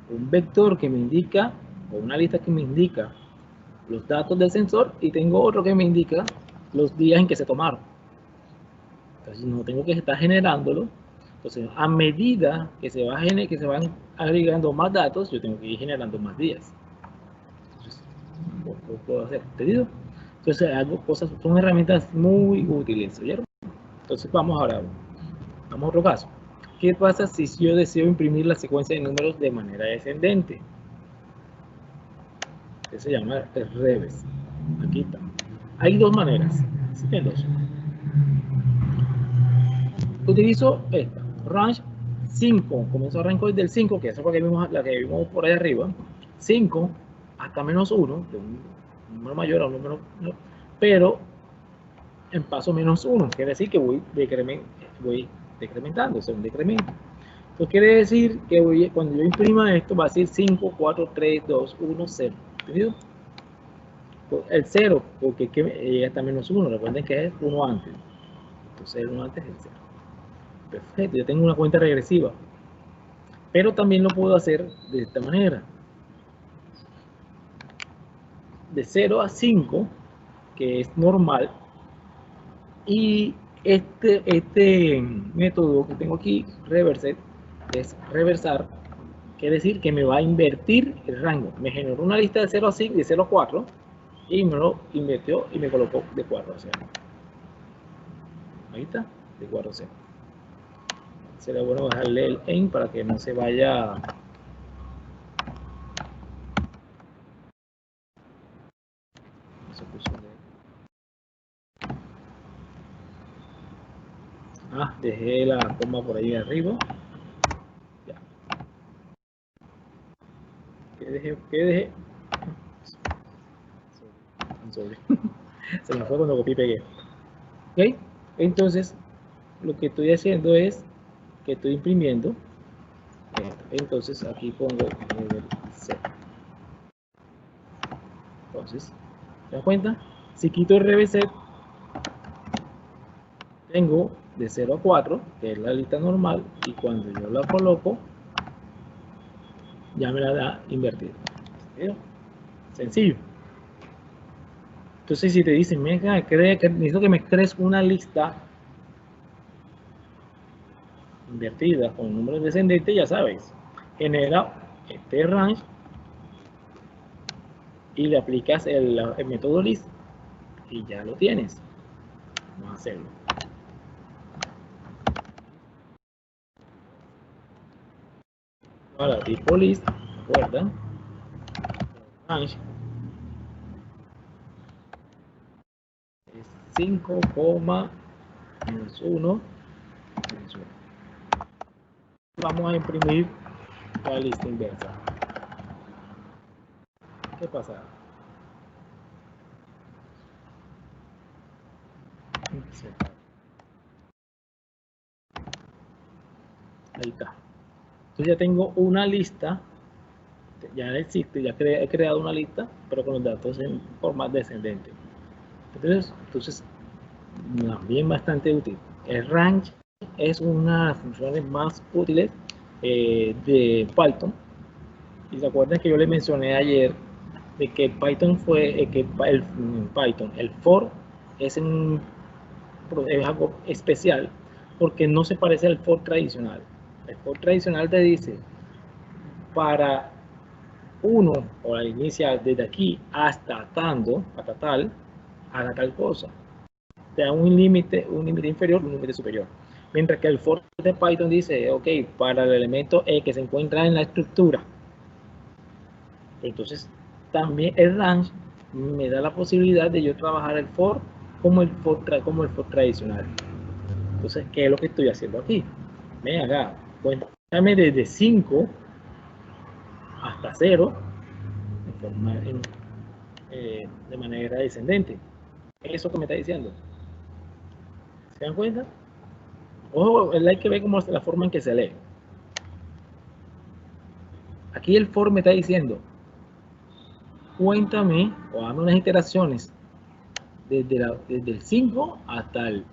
un vector que me indica, o una lista que me indica los datos del sensor, y tengo otro que me indica los días en que se tomaron. Entonces no tengo que estar generándolo. Entonces, a medida que se van agregando más datos, yo tengo que ir generando más días. Entonces, ¿qué puedo hacer? ¿Entendido? Entonces, son herramientas muy útiles, ¿oyeron? Entonces, vamos a otro caso. ¿Qué pasa si yo deseo imprimir la secuencia de números de manera descendente? Que se llama el revés. Aquí está. Hay dos maneras. Existen dos. Utilizo esta, range 5, comienzo a arrancar del 5, que es la que vimos por ahí arriba, 5 hasta menos 1, de un número mayor a un número menor, pero en paso menos 1, quiere decir que voy decrementando, o sea, un decremento. Entonces quiere decir que cuando yo imprima esto va a ser 5, 4, 3, 2, 1, 0, ¿entendido? El 0, porque llega hasta menos 1, recuerden que es 1 antes, entonces el 1 antes es el 0. Perfecto, yo tengo una cuenta regresiva, pero también lo puedo hacer de esta manera, de 0 a 5, que es normal, y este método que tengo aquí, reverse, es reversar, quiere decir que me va a invertir el rango. Me generó una lista de 0 a 5, de 0 a 4, y me lo invirtió y me colocó de 4 a 0. Ahí está, de 4 a 0. Sería bueno bajarle el en para que no se vaya. Dejé la coma por ahí arriba. Ya. ¿Qué dejé? Se me fue cuando copié y pegué. ¿Ok? Entonces, lo que estoy haciendo es que estoy imprimiendo. Entonces, aquí pongo el 0. Entonces, ¿se dan cuenta? Si quito el reset, tengo de 0 a 4, que es la lista normal, y cuando yo la coloco, ya me la da invertida. ¿Vieron? Sencillo. Entonces, si te dicen, necesito que me crees una lista invertida con números descendentes, ya sabes, genera este range y le aplicas el método list y ya lo tienes. Vamos a hacerlo. Ahora, tipo list, recuerda, range es 5, menos 1, menos 1. Vamos a imprimir la lista inversa. ¿Qué pasa? Ahí está. Entonces ya tengo una lista, ya existe, ya he creado una lista, pero con los datos en forma descendente. Entonces también bastante útil. El range es una de las funciones más útiles de Python. Y se acuerdan que yo les mencioné ayer de que Python el for es algo especial porque no se parece al for tradicional. El for tradicional te dice para uno o la inicia desde aquí hasta tal, haga tal cosa. Te da un límite inferior, un límite superior. Mientras que el for de Python dice, ok, para el elemento E que se encuentra en la estructura. Entonces, también el range me da la posibilidad de yo trabajar el for como el for tradicional. Entonces, ¿qué es lo que estoy haciendo aquí? Venga, cuéntame desde 5 hasta 0 de manera descendente. Eso que me está diciendo. ¿Se dan cuenta? Ojo, hay que ver cómo es la forma en que se lee. Aquí el for me está diciendo, cuéntame o dame unas iteraciones desde el 5 hasta el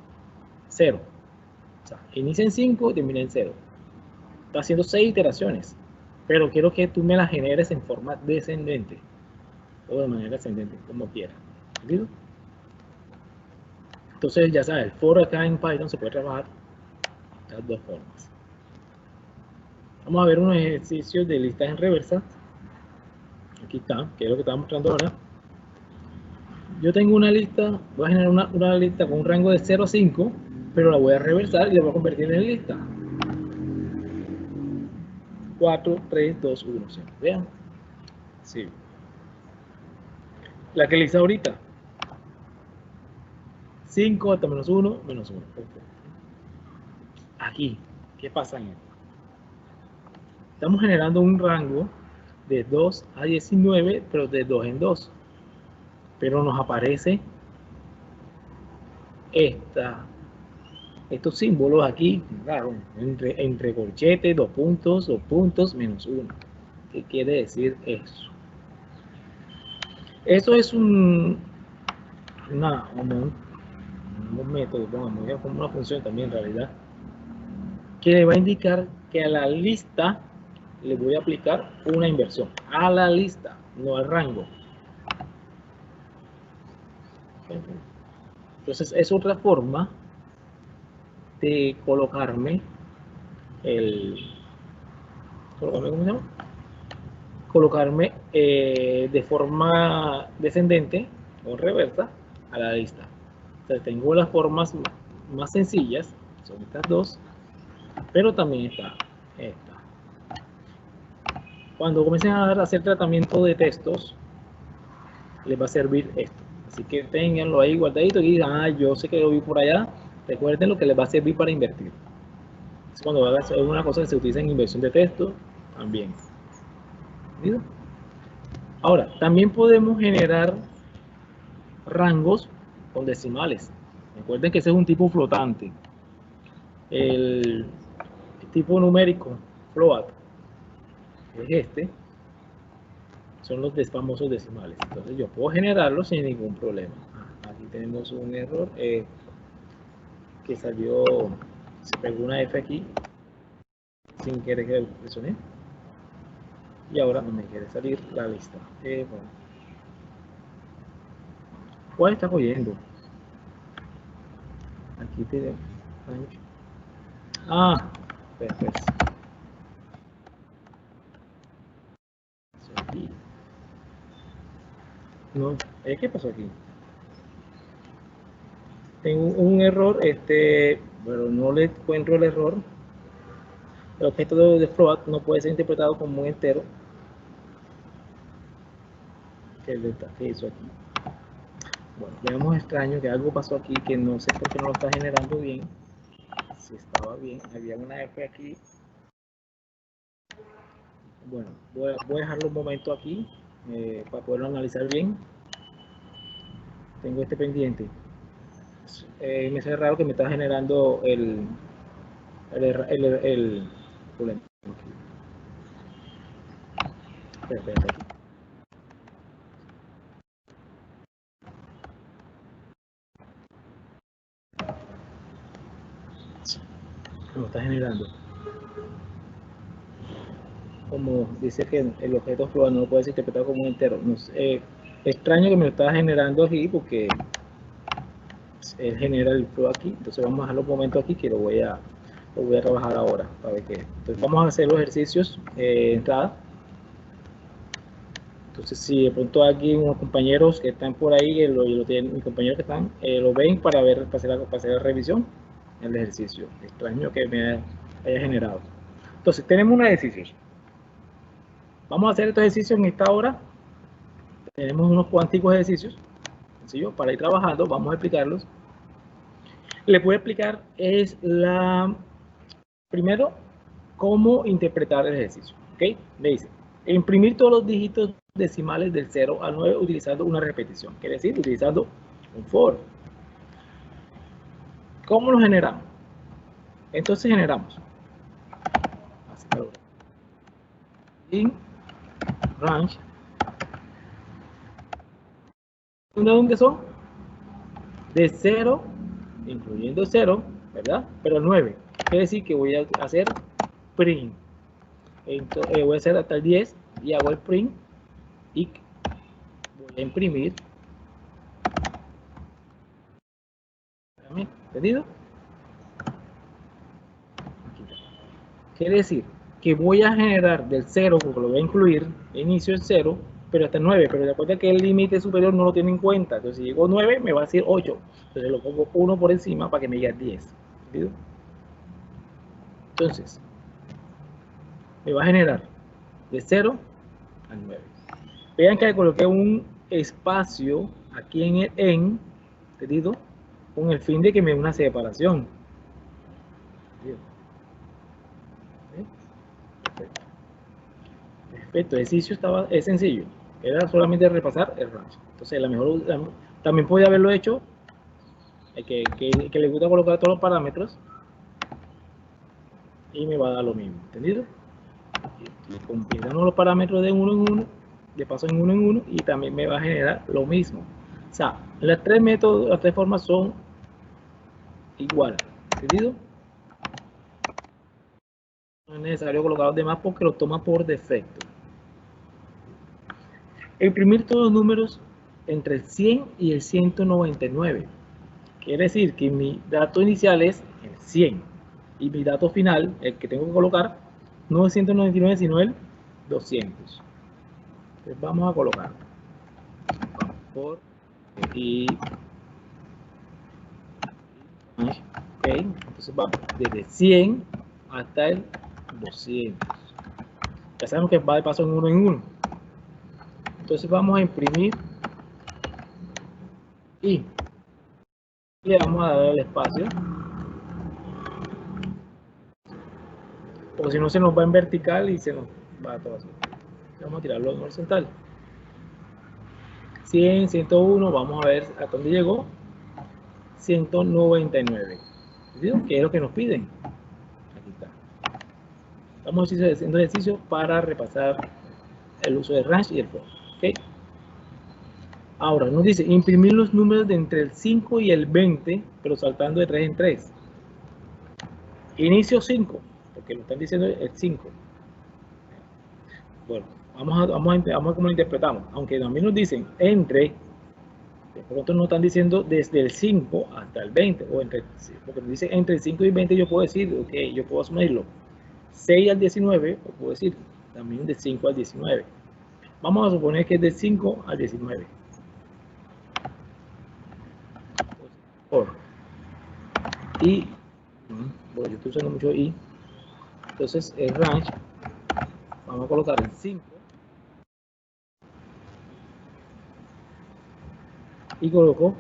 0. O sea, inicia en 5 y termina en 0. Está haciendo 6 iteraciones, pero quiero que tú me las generes en forma descendente o de manera ascendente, como quieras. ¿Entendido? Entonces, ya sabes, el for acá en Python se puede trabajar de las dos formas. Vamos a ver unos ejercicios de listas en reversa. Aquí está, que es lo que estaba mostrando ahora. Yo tengo una lista, voy a generar una lista con un rango de 0 a 5, pero la voy a reversar y la voy a convertir en lista. 4, 3, 2, 1, 5. Vean. Sí. La que le hice ahorita. 5 hasta menos 1, menos 1. Perfecto. Aquí, ¿qué pasa en esto? Estamos generando un rango de 2 a 19, pero de 2 en 2. Pero nos aparece estos símbolos aquí, claro, entre corchetes, 2 puntos, menos 1. ¿Qué quiere decir eso? Eso es un método, como una función también en realidad, que le va a indicar que a la lista le voy a aplicar una inversión. A la lista, no al rango. Entonces es otra forma de colocarme ¿cómo se llama? Colocarme de forma descendente o reversa a la lista. O sea, tengo las formas más sencillas, son estas dos, pero también está esta. Cuando comiencen a hacer tratamiento de textos, les va a servir esto. Así que tenganlo ahí guardadito y digan, yo sé que lo vi por allá. Recuerden lo que les va a servir para invertir. Es cuando hagas una cosa que se utiliza en inversión de texto, también. ¿Entendido? Ahora, también podemos generar rangos con decimales. Recuerden que ese es un tipo flotante. El tipo numérico, float, es este. Son los famosos decimales. Entonces yo puedo generarlos sin ningún problema. Aquí tenemos un error que salió, se pegó una F aquí sin querer que presioné y ahora no me quiere salir la lista. Bueno. ¿Cuál está cogiendo? Aquí tenemos. Perfecto. No, ¿qué pasó aquí? Tengo un error, pero no le encuentro el error. El objeto de float no puede ser interpretado como un entero. ¿Qué hizo aquí? Bueno, veamos extraño que algo pasó aquí que no sé por qué no lo está generando bien. Si estaba bien, había una F aquí. Bueno, voy a dejarlo un momento aquí para poderlo analizar bien. Tengo este pendiente. Me hace raro que me está generando el problema. Espérate aquí. Lo está generando. Como dice que el objeto float no puede ser interpretado como un entero. No sé, extraño que me lo está generando aquí porque él genera el float aquí. Entonces vamos a dejarlo un momento aquí que lo voy a trabajar ahora para ver qué. Entonces vamos a hacer los ejercicios de entrada. Entonces si de pronto aquí unos compañeros que están por ahí, mis compañeros que están, lo ven para hacer la revisión del ejercicio. Extraño que me haya generado. Entonces tenemos unos ejercicios. Vamos a hacer estos ejercicios en esta hora. Tenemos unos cuanticos ejercicios sencillos para ir trabajando. Vamos a explicarlos. Les voy a explicar primero cómo interpretar el ejercicio. ¿Ok? Me dice, imprimir todos los dígitos decimales del 0 al 9 utilizando una repetición. Quiere decir, utilizando un for. ¿Cómo lo generamos? Entonces generamos in range. ¿De dónde son? De 0, incluyendo 0, ¿verdad? Pero 9. Quiere decir que voy a hacer print. Entonces, voy a hacer hasta el 10 y hago el print y voy a imprimir. ¿Entendido? Quiere decir que voy a generar del 0, porque lo voy a incluir, inicio el 0, pero hasta el 9, pero recuerda que el límite superior no lo tiene en cuenta. Entonces si llegó 9 me va a decir 8, entonces lo pongo 1 por encima para que me llegue a 10. ¿Entendido? Entonces me va a generar de 0 al 9. Vean que coloqué un espacio aquí en el ¿entendido? Con el fin de que me dé una separación. Perfecto, el ejercicio es sencillo, era solamente repasar el range. Entonces también podía haberlo hecho que le gusta colocar todos los parámetros y me va a dar lo mismo, ¿entendido? Compiendo los parámetros de uno en uno, de paso en uno y también me va a generar lo mismo. O sea, las tres formas son iguales, ¿entendido? No es necesario colocar los demás porque los toma por defecto. Imprimir todos los números entre el 100 y el 199. Quiere decir que mi dato inicial es el 100 y mi dato final, el que tengo que colocar, no es 199 sino el 200. Entonces vamos a colocar por y ok, entonces vamos desde 100 hasta el 200. Ya sabemos que va de paso en uno. Entonces vamos a imprimir y le vamos a dar el espacio, porque si no se nos va en vertical y se nos va todo así. Vamos a tirarlo en horizontal. 100, 101, vamos a ver a dónde llegó. 199. ¿Que es lo que nos piden? Aquí está. Estamos haciendo ejercicio para repasar el uso de range y el for. ¿Okay? Ahora nos dice imprimir los números de entre el 5 y el 20, pero saltando de 3 en 3. Inicio 5, porque lo están diciendo el 5. Bueno, vamos a ver cómo lo interpretamos. Aunque también nos dicen entre, de pronto nos están diciendo desde el 5 hasta el 20, o porque nos dice entre el 5 y el 20, yo puedo decir, ok, yo puedo asumirlo 6 al 19, o puedo decir también de 5 al 19. Vamos a suponer que es de 5 al 19. Y, bueno, yo estoy usando mucho y, entonces el range, vamos a colocar el 5. Y coloco,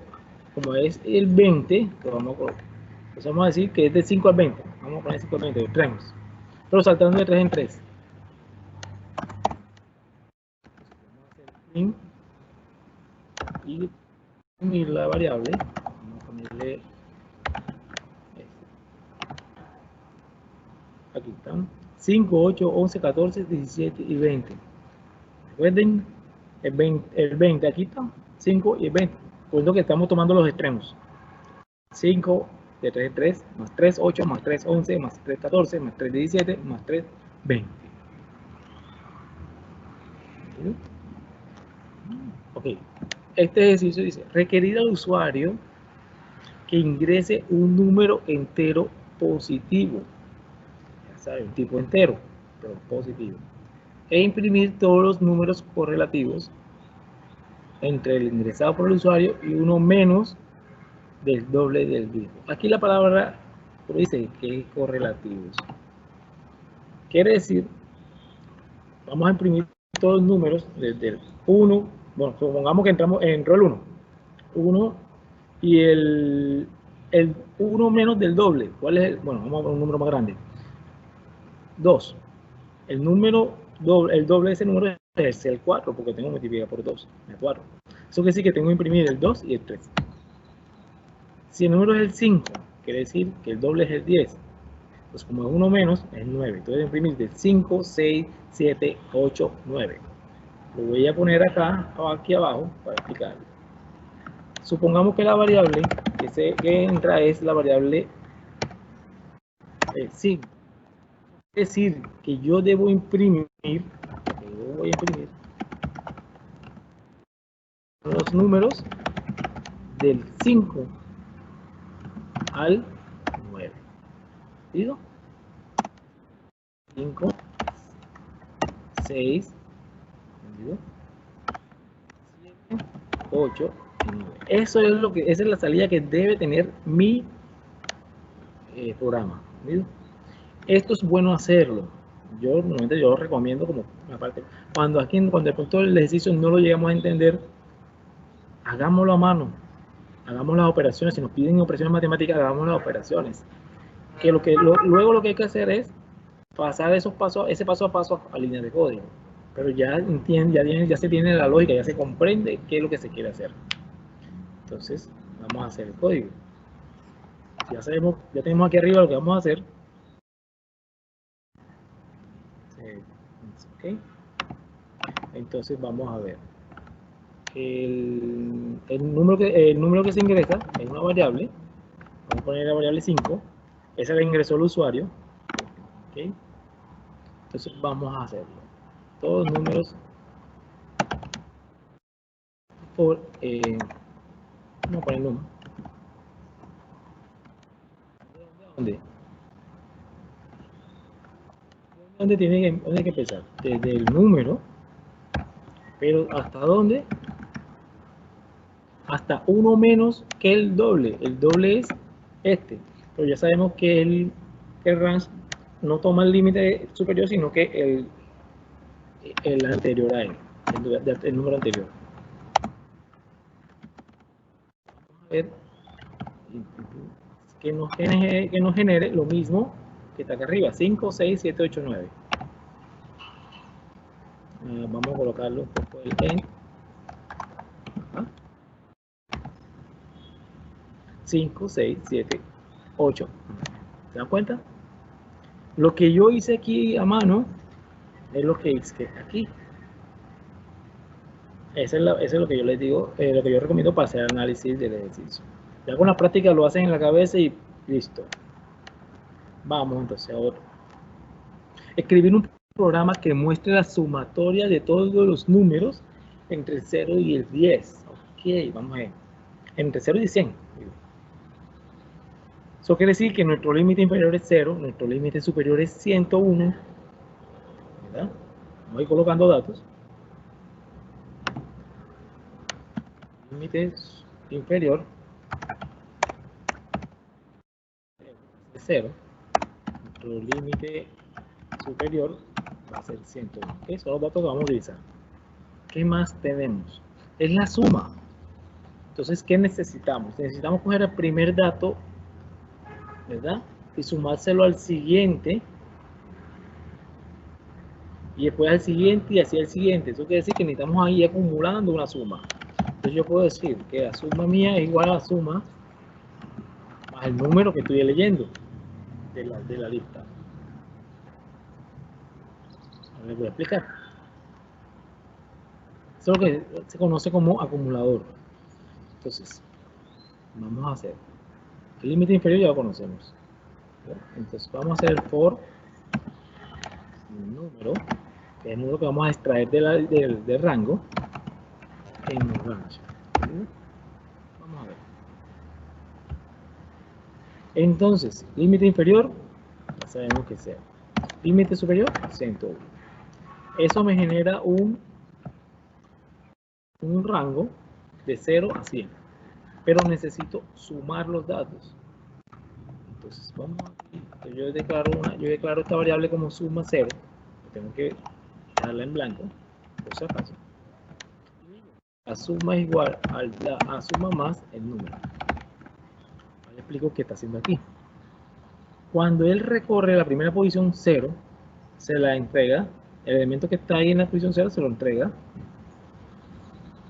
como es el 20, pues vamos a colocar. Entonces vamos a decir que es de 5 al 20. Vamos a poner 5 al 20, de 3. Pero saltando de 3 en 3. Y unir la variable. Vamos a ponerle este. Aquí están. 5, 8, 11, 14, 17 y 20. Recuerden, el 20 aquí está, 5 y el 20. Por lo que estamos tomando los extremos. 5, de 3 3, más 3, 8, más 3, 11, más 3, 14, más 3, 17, más 3, 20. Ok, este ejercicio dice, requerir al usuario que ingrese un número entero positivo, ya saben, un tipo entero, pero positivo, e imprimir todos los números correlativos entre el ingresado por el usuario y uno menos del doble del mismo. Aquí la palabra dice que es correlativos. Quiere decir, vamos a imprimir todos los números desde el 1, bueno, supongamos que entró el 1, 1 y el 1 menos del doble. ¿Cuál es el? Bueno, vamos a poner un número más grande. 2. El número doble, el doble de ese número es el 4, porque tengo que multiplicar por 2, el 4. Eso quiere decir que tengo que imprimir el 2 y el 3. Si el número es el 5, quiere decir que el doble es el 10. Pues como es 1 menos, es 9. Entonces imprimir del 5, 6, 7, 8, 9. Lo voy a poner acá, aquí abajo, para explicarlo. Supongamos que la variable que entra es la variable 5. Es decir, que yo debo imprimir los números del 5 al 9. ¿Listo? 5, 6, 7, 8 y 9. Esa es la salida que debe tener mi programa. ¿Listo? Esto es bueno hacerlo. Yo normalmente lo recomiendo como una parte. Cuando de pronto el ejercicio no lo llegamos a entender, hagámoslo a mano. Hagamos las operaciones. Si nos piden operaciones matemáticas, hagamos las operaciones. Que luego lo que hay que hacer es pasar ese paso a paso a líneas de código. Pero ya se tiene la lógica, ya se comprende qué es lo que se quiere hacer. Entonces, vamos a hacer el código. Ya tenemos aquí arriba lo que vamos a hacer. Okay. Entonces vamos a ver. El número que se ingresa es una variable. Vamos a poner la variable 5. Esa la ingresó el usuario. Okay. Entonces vamos a hacerlo. Todos los números por vamos a poner número. ¿Dónde tiene que empezar? Desde el número, pero ¿hasta dónde? Hasta 1 menos que el doble. El doble es este. Pero ya sabemos que el range no toma el límite superior, sino que el anterior a él, el número anterior. Vamos a ver que nos genere lo mismo que está acá arriba, 5, 6, 7, 8, 9. Vamos a colocarlo un poco el en. 5, 6, 7, 8. ¿Se dan cuenta? Lo que yo hice aquí a mano es lo que hice aquí. Eso es lo que yo les digo, lo que yo recomiendo para hacer análisis del ejercicio. Ya con la práctica lo hacen en la cabeza y listo. Vamos entonces a otro. Escribir un programa que muestre la sumatoria de todos los números entre el 0 y el 10. Ok, vamos a ver. Entre 0 y 100. Eso quiere decir que nuestro límite inferior es 0, nuestro límite superior es 101. ¿Verdad? Voy colocando datos. Límite inferior es 0. Nuestro límite superior va a ser 101. ¿Okay? Son los datos que vamos a utilizar. ¿Qué más tenemos? Es la suma. Entonces, ¿qué necesitamos? Necesitamos coger el primer dato, ¿verdad? Y sumárselo al siguiente. Y después al siguiente y así al siguiente. Eso quiere decir que necesitamos ahí acumulando una suma. Entonces yo puedo decir que la suma mía es igual a la suma más el número que estoy leyendo de la lista. Ahora les voy a explicar. Eso es lo que se conoce como acumulador. Entonces, vamos a hacer el límite inferior, ya lo conocemos. Entonces, vamos a hacer el for número, que es el número que vamos a extraer del rango en range. Vamos a ver. Entonces, límite inferior, ya sabemos que sea. Límite superior, 101. Eso me genera un rango de 0 a 100. Pero necesito sumar los datos. Entonces, vamos aquí. Yo declaro esta variable como suma 0. Tengo que dejarla en blanco, por si acaso. La suma es igual a suma más el número. Ahora le explico qué está haciendo aquí. Cuando él recorre la primera posición 0, se la entrega, el elemento que está ahí en la posición 0 se lo entrega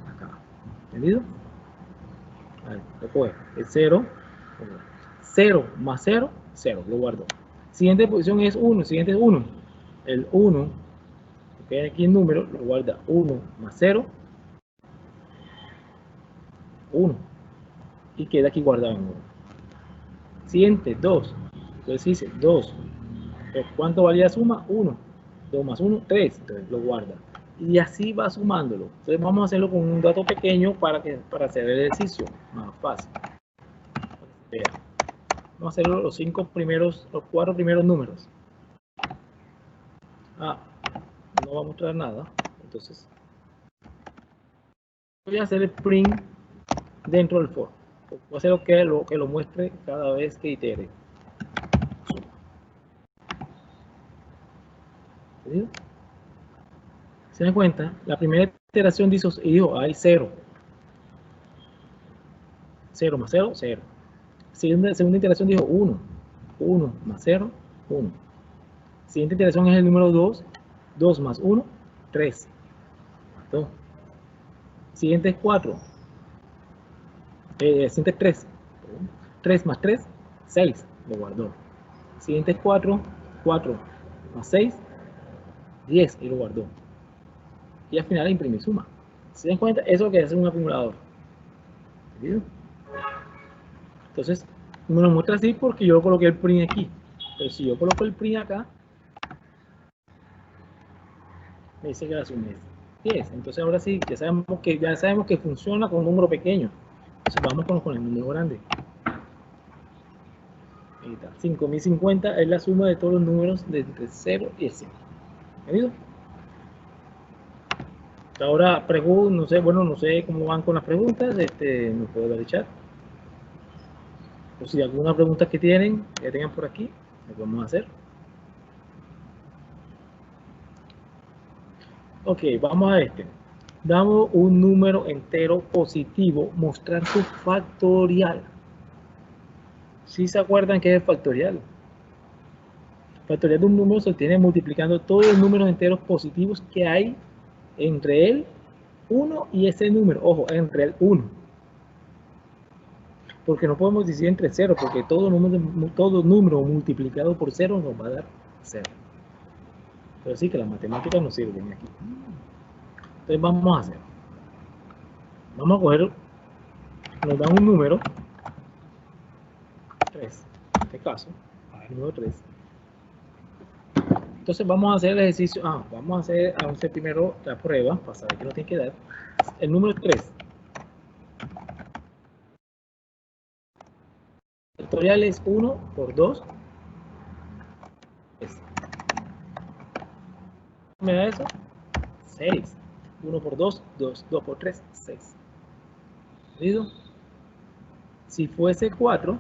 acá. ¿Entendido? A ver, lo coge. Es 0, 0 más 0, 0, lo guardo. Siguiente posición es 1, siguiente es 1. El 1, que hay aquí el número, lo guarda 1 más 0, 1. Y queda aquí guardado en 1. Siguiente, 2. Entonces dice 2. ¿Cuánto valía la suma? 1. 2 más 1, 3. Entonces lo guarda. Y así va sumándolo. Entonces vamos a hacerlo con un dato pequeño para hacer el ejercicio más fácil. Vamos a hacerlo los 4 primeros números. No va a mostrar nada. Entonces voy a hacer el print dentro del for. Voy a hacer que lo muestre cada vez que itere. ¿Entendido? ¿Se dan cuenta? La primera iteración dijo hay 0. 0 más 0, 0. Segunda iteración dijo 1. 1 más 0, 1. Siguiente iteración es el número 2. 2 más 1, 3. 2. Siguiente es 4. Siguiente es 3. 3 más 3, 6. Lo guardó. Siguiente es 4. 4 más 6, 10. Y lo guardó. Y al final imprimir suma. ¿Se dan cuenta? Eso es lo que hace un acumulador. ¿Entendido? Entonces, me lo muestra así porque yo coloqué el print aquí. Pero si yo coloco el print acá, me dice que la suma es 10. Entonces ahora sí, ya sabemos que funciona con un número pequeño. Entonces vamos con el número grande. Ahí está. 5050 es la suma de todos los números de entre 0 y 100. ¿Entendido? Ahora no sé cómo van con las preguntas. Me puedo dar el chat. O si alguna pregunta que tengan por aquí, lo podemos hacer. Ok, vamos a Damos un número entero positivo, mostrar su factorial. ¿Sí se acuerdan qué es el factorial? El factorial de un número se obtiene multiplicando todos los números enteros positivos que hay entre el 1 y ese número. Ojo, entre el 1. Porque no podemos decir entre 0, porque todo número multiplicado por 0 nos va a dar 0. Pero sí que las matemáticas nos sirven aquí. Entonces vamos a coger, nos dan un número 3, en este caso, el número 3. Entonces vamos a hacer el ejercicio, vamos a hacer primero la prueba para saber que nos tiene que dar. El número 3. El factorial es 1 por 2. ¿Me da eso? 6. 1 por 2, 2. 2 por 3, 6. ¿Entendido? Si fuese 4,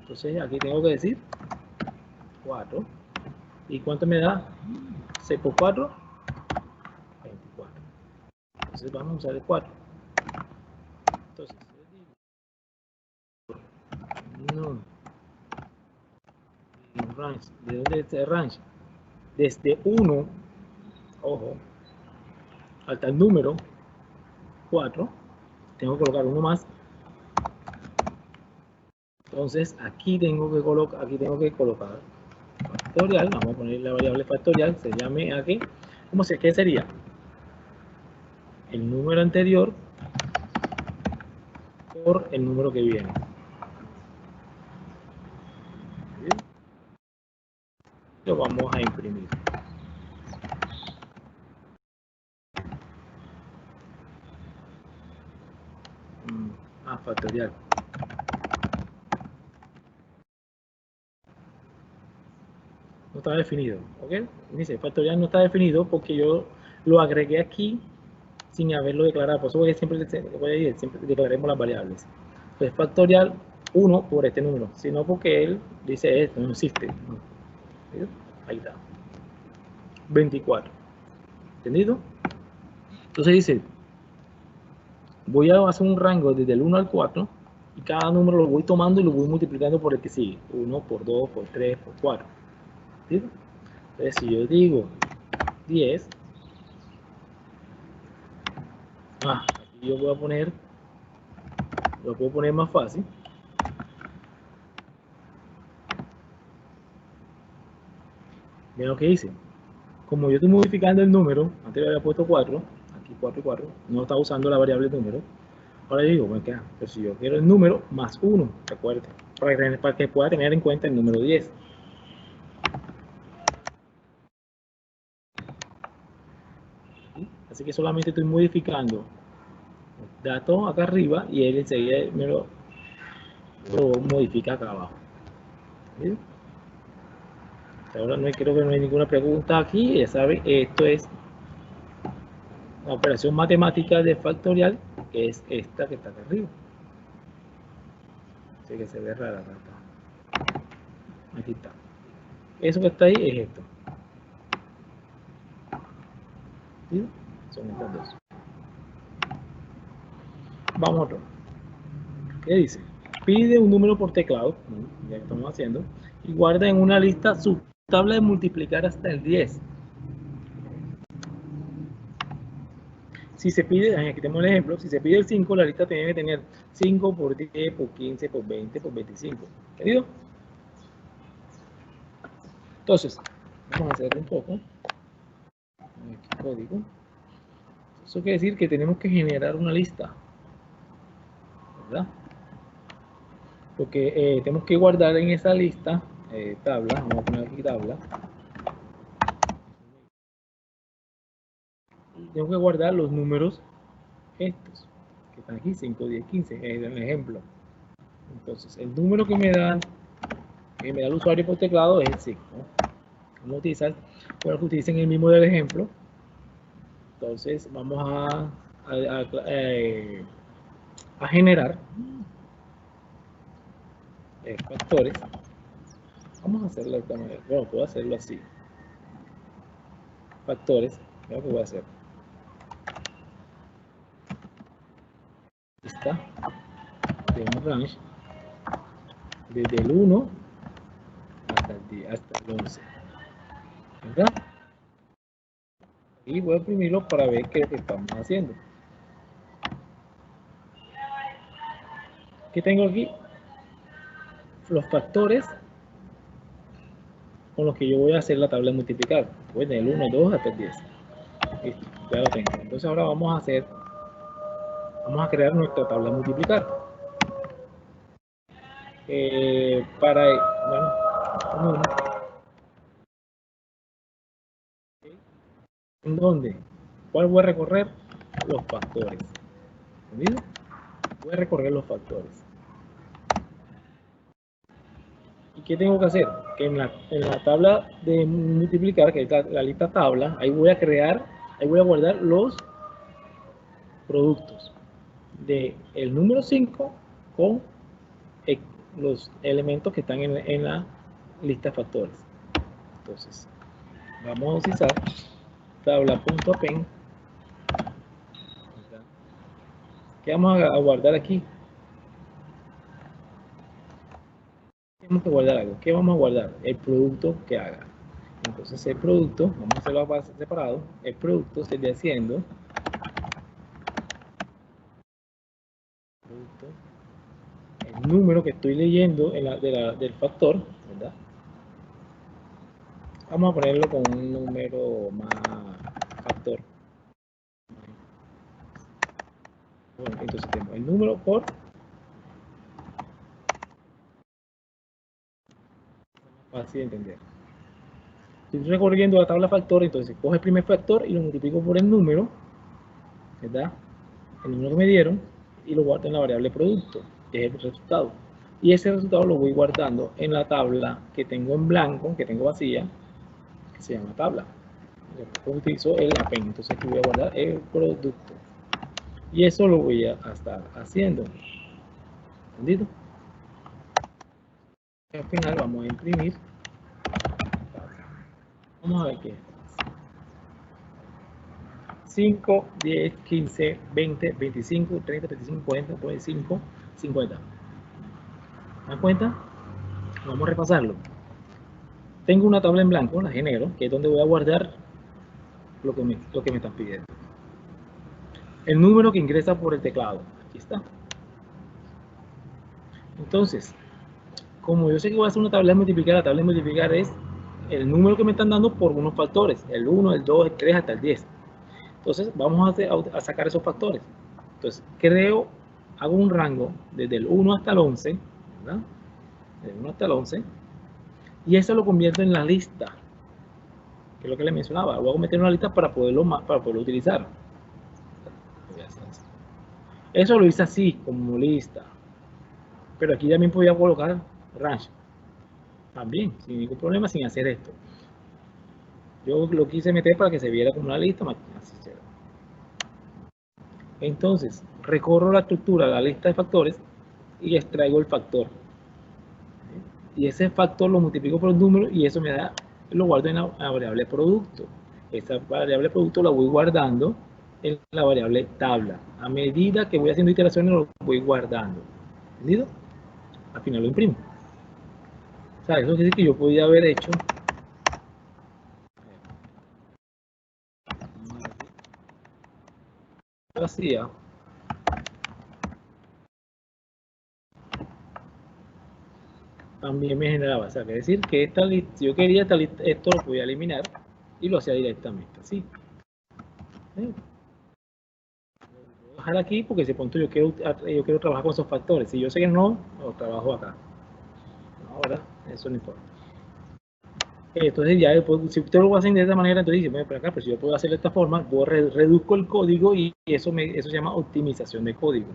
entonces aquí tengo que decir 4. ¿Y cuánto me da? 6 por 4, 24. Entonces vamos a usar el 4. Entonces, no. Range. ¿De dónde está el range? Desde 1, ojo, hasta el número 4, tengo que colocar uno más. Entonces aquí tengo que colocar factorial, vamos a poner la variable factorial, se llame a qué, ¿qué sería? El número anterior por el número que viene. Lo vamos a imprimir. Factorial. No está definido, ¿ok? Dice factorial no está definido porque yo lo agregué aquí sin haberlo declarado. Por eso siempre declaremos las variables. Pues factorial 1 por este número, sino porque él dice esto, no existe. Ahí está. 24. ¿Entendido? Entonces dice, voy a hacer un rango desde el 1 al 4 y cada número lo voy tomando y lo voy multiplicando por el que sigue. 1, por 2, por 3, por 4. ¿Sí? Entonces si yo digo 10, aquí yo voy a poner, lo puedo poner más fácil. Miren lo que hice. Como yo estoy modificando el número, antes le había puesto 4, aquí 4 y 4, no está usando la variable número. Ahora digo, bueno, ¿qué? Pero si yo quiero el número más 1, recuerde, para que pueda tener en cuenta el número 10. Así que solamente estoy modificando datos acá arriba y él enseguida me lo modifica acá abajo. ¿Sí? Ahora creo que no hay ninguna pregunta aquí. Ya saben, esto es la operación matemática de factorial, que es esta que está acá arriba. Así que se ve rara. Aquí está. Eso que está ahí es esto. ¿Sí? Son estas dos. Vamos a otro. ¿Qué dice? Pide un número por teclado, ya que estamos haciendo, y guarda en una lista su tabla de multiplicar hasta el 10. Si se pide, aquí tenemos el ejemplo, si se pide el 5, la lista tiene que tener 5 por 10, por 15, por 20, por 25. ¿Entendido? Entonces, vamos a hacer un poco. Aquí código. Eso quiere decir que tenemos que generar una lista, ¿verdad? Porque tenemos que guardar en esa lista tabla, vamos a poner aquí tabla. Tengo que guardar los números estos, que están aquí, 5, 10, 15, es el ejemplo. Entonces, el número que me da el usuario por teclado es el 5. Vamos a utilizar, bueno, que utilicen el mismo del ejemplo. Entonces, vamos a generar factores. Vamos a hacerlo de esta manera. Bueno, puedo hacerlo así. Factores, mira lo que voy a hacer. Lista de un range desde el 1 hasta el 10, hasta el 11, ¿verdad? Y voy a imprimirlo para ver qué es lo que estamos haciendo. ¿Qué tengo aquí? Los factores con los que yo voy a hacer la tabla de multiplicar. Pues del 1, 2 hasta el 10. Listo, ya lo tengo. Entonces ahora vamos a crear nuestra tabla de multiplicar. Bueno, ¿en dónde? ¿Cuál voy a recorrer? Los factores. ¿Entendido? Voy a recorrer los factores. ¿Y qué tengo que hacer? Que en la tabla de multiplicar, que es la lista tabla, ahí voy a guardar los productos del número 5 con los elementos que están en la lista de factores. Entonces, vamos a utilizar tabla.append. ¿Qué vamos a guardar aquí? Tenemos que guardar algo. ¿Qué vamos a guardar? El producto que haga. Entonces el producto, vamos a hacerlo separado, el producto se está haciendo el número que estoy leyendo del factor, ¿verdad? Vamos a ponerlo con un número más factor. Bueno, entonces tenemos el número por fácil de entender. Estoy recorriendo la tabla factor, entonces coge el primer factor y lo multiplico por el número, ¿verdad? El número que me dieron, y lo guardo en la variable producto, que es el resultado. Y ese resultado lo voy guardando en la tabla que tengo en blanco, que tengo vacía, que se llama tabla. Después utilizo el append, entonces aquí voy a guardar el producto. Y eso lo voy a estar haciendo. ¿Entendido? Al final vamos a imprimir. Vamos a ver qué es. 5, 10, 15, 20, 25, 30, 35, 40, 45, 50. ¿Me das cuenta? Vamos a repasarlo. Tengo una tabla en blanco, la genero, que es donde voy a guardar lo que me están pidiendo. El número que ingresa por el teclado. Aquí está. Entonces, como yo sé que voy a hacer una tabla de multiplicar, la tabla de multiplicar es el número que me están dando por unos factores. El 1, el 2, el 3, hasta el 10. Entonces, vamos a sacar esos factores. Entonces, hago un rango desde el 1 hasta el 11, ¿verdad? Del 1 hasta el 11, y eso lo convierto en la lista, que es lo que les mencionaba. Lo hago meter en una lista para poderlo utilizar. Eso lo hice así, como lista. Pero aquí también podía colocar range. También, sin ningún problema, sin hacer esto. Yo lo quise meter para que se viera como una lista. Así se ve. Entonces, recorro la estructura, la lista de factores, y extraigo el factor. Y ese factor lo multiplico por el número y eso me da, lo guardo en la variable producto. Esa variable producto la voy guardando en la variable tabla. A medida que voy haciendo iteraciones lo voy guardando. ¿Entendido? Al final lo imprimo. O sea, eso quiere decir que yo podía haber hecho vacía. También me generaba, o sea, quiere decir que esta lista, si yo quería esta lista, esto lo podía eliminar y lo hacía directamente, así. Voy a dejar aquí porque si punto yo quiero trabajar con esos factores. Si yo sé que no, lo trabajo acá. Ahora, eso no importa. Entonces ya después, si usted lo hace de esta manera, entonces dice, bueno, pero acá, pero si yo puedo hacerlo de esta forma, yo reduzco el código y eso se llama optimización de código.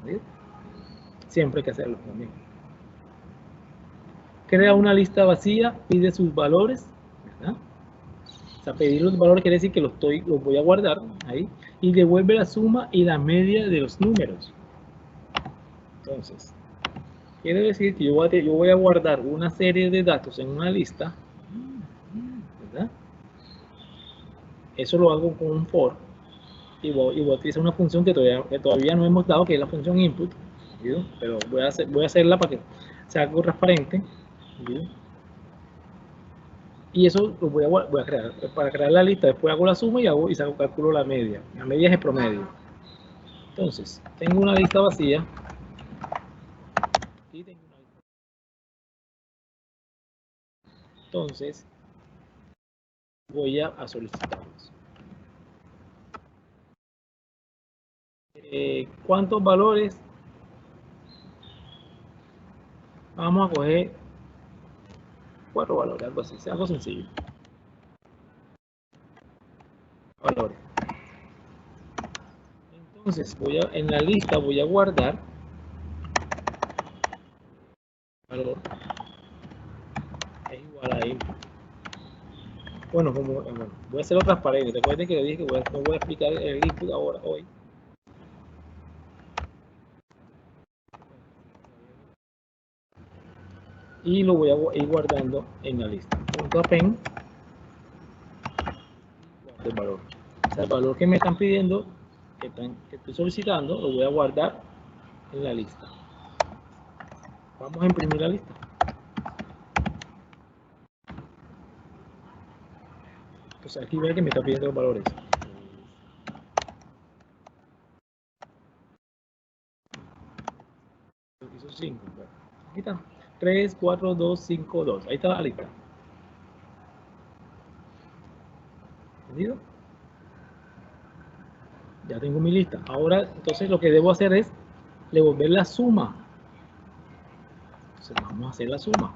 ¿Sí? Siempre hay que hacerlo también. Crea una lista vacía, pide sus valores, ¿verdad? O sea, pedir los valores quiere decir que los voy a guardar ahí y devuelve la suma y la media de los números. Entonces, quiere decir que yo voy a guardar una serie de datos en una lista, ¿verdad? Eso lo hago con un for y voy a utilizar una función que todavía no hemos dado, que es la función input, ¿sí? Pero voy a hacerla para que sea algo transparente, ¿sí? Y eso lo voy a crear. Para crear la lista, después hago la suma y calculo la media. La media es el promedio. Entonces, tengo una lista vacía. Aquí tengo una lista. Entonces, voy a solicitarlos. ¿Cuántos valores? Vamos a coger 4 valores, algo así, algo sencillo. Valores. Entonces, en la lista voy a guardar valor es igual a input. Bueno, voy a hacerlo transparente. Recuerden que le dije que no voy a explicar el input ahora, hoy. Y lo voy a ir guardando en la lista. Punto append, guardo el valor. O sea, el valor que me están pidiendo, que estoy solicitando, lo voy a guardar en la lista. Vamos a imprimir la lista. Entonces aquí ve que me está pidiendo los valores. Hizo 5. Aquí está. 3, 4, 2, 5, 2. Ahí está la lista. ¿Entendido? Ya tengo mi lista. Ahora, entonces lo que debo hacer es devolver la suma. Entonces vamos a hacer la suma.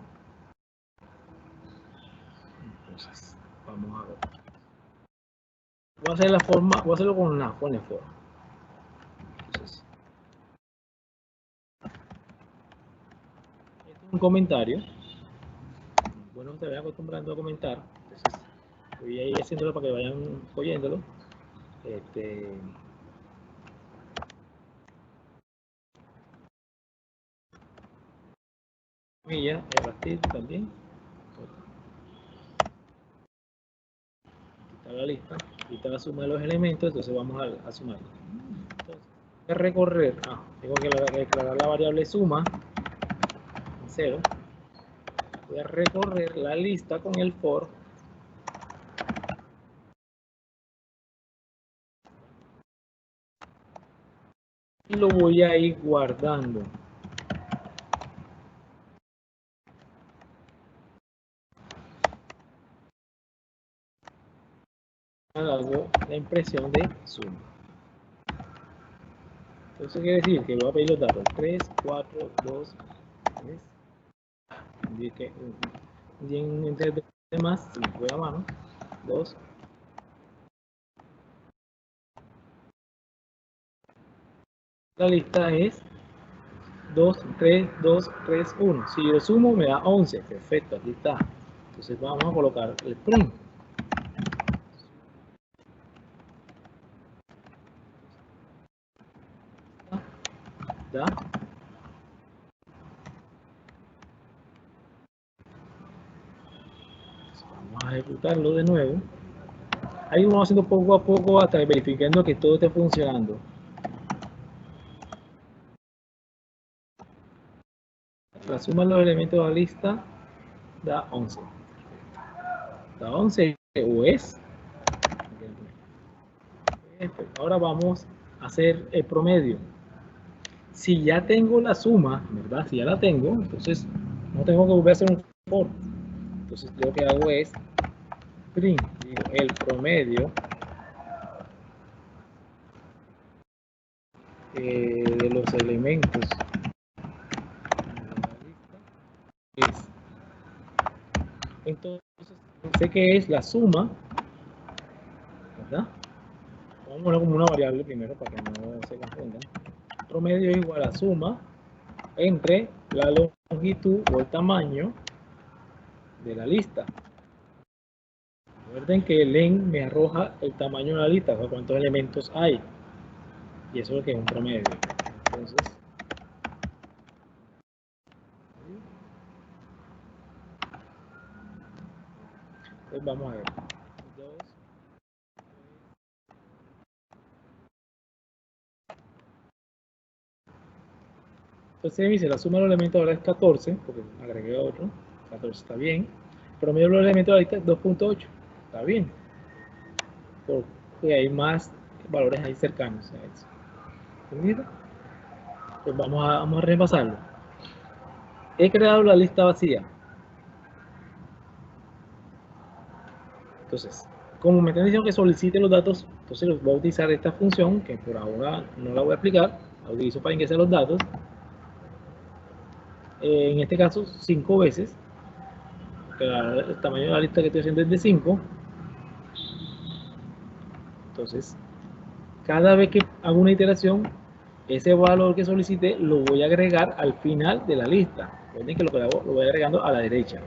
Entonces, vamos a ver. Voy a hacer la forma, voy a hacerlo con el for. Entonces, este es un comentario. Bueno, se vayan acostumbrando a comentar. Entonces, voy a ir haciéndolo para que vayan oyéndolo. Milla, el también. Aquí está la lista. Aquí está la suma de los elementos. Entonces vamos a sumar. Entonces, voy a recorrer. Tengo que declarar la variable suma en 0. Voy a recorrer la lista con el for. Y lo voy a ir guardando. Hago la impresión de suma. Entonces quiere decir que voy a pedir los datos 3, 4, 2, 3. Indique entre demás, si me fue a mano, 2. La lista es 2, 3, 2, 3, 1. Si yo sumo me da 11. Perfecto, aquí está. Entonces vamos a colocar el print. ¿Ya? Vamos a ejecutarlo de nuevo. Ahí vamos haciendo poco a poco hasta verificando que todo esté funcionando. La suma de los elementos de la lista da 11. Da 11 o es. Ahora vamos a hacer el promedio. Si ya tengo la suma, ¿verdad? Si ya la tengo, entonces no tengo que volver a hacer un for. Entonces yo lo que hago es print, digo, el promedio de los elementos es. Entonces sé que es la suma, ¿verdad? Vamos a poner como una variable primero para que no se confundan. Promedio es igual a suma entre la longitud o el tamaño de la lista. Recuerden que el len me arroja el tamaño de la lista, o sea, cuántos elementos hay. Y eso es lo que es un promedio. Entonces, pues vamos a ver. 2, entonces me dice la suma de los elementos ahora es 14, porque agregué otro. 14 está bien. El promedio de los elementos de la lista es 2.8. Está bien. Porque hay más valores ahí cercanos a eso. ¿Entendido? Pues vamos a repasarlo. He creado la lista vacía. Entonces, como me están diciendo que solicite los datos, entonces voy a utilizar esta función, que por ahora no la voy a aplicar, la utilizo para ingresar los datos. En este caso, 5 veces, porque el tamaño de la lista que estoy haciendo es de 5. Entonces, cada vez que hago una iteración, ese valor que solicité lo voy a agregar al final de la lista. Recuerden que lo que hago lo voy agregando a la derecha.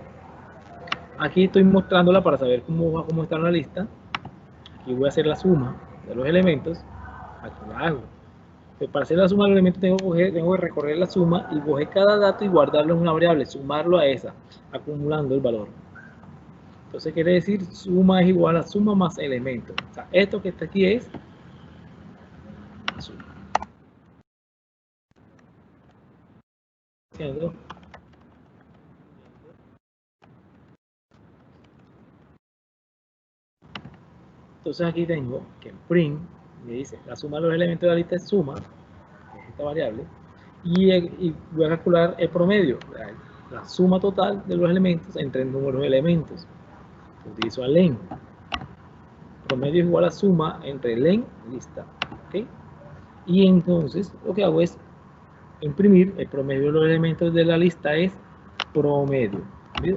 Aquí estoy mostrándola para saber cómo está la lista. Aquí voy a hacer la suma de los elementos. Aquí la hago. Pero para hacer la suma de los elementos tengo que recorrer la suma y coger cada dato y guardarlo en una variable, sumarlo a esa, acumulando el valor. Entonces quiere decir suma es igual a suma más elemento. O sea, esto que está aquí es suma. ¿Entiendo? Entonces aquí tengo que print me dice la suma de los elementos de la lista es suma, es esta variable, y voy a calcular el promedio, la suma total de los elementos entre el número de elementos. Utilizo a len. promedio es igual a suma entre len lista. ¿Okay? Y entonces lo que hago es imprimir el promedio de los elementos de la lista es promedio. ¿Sí?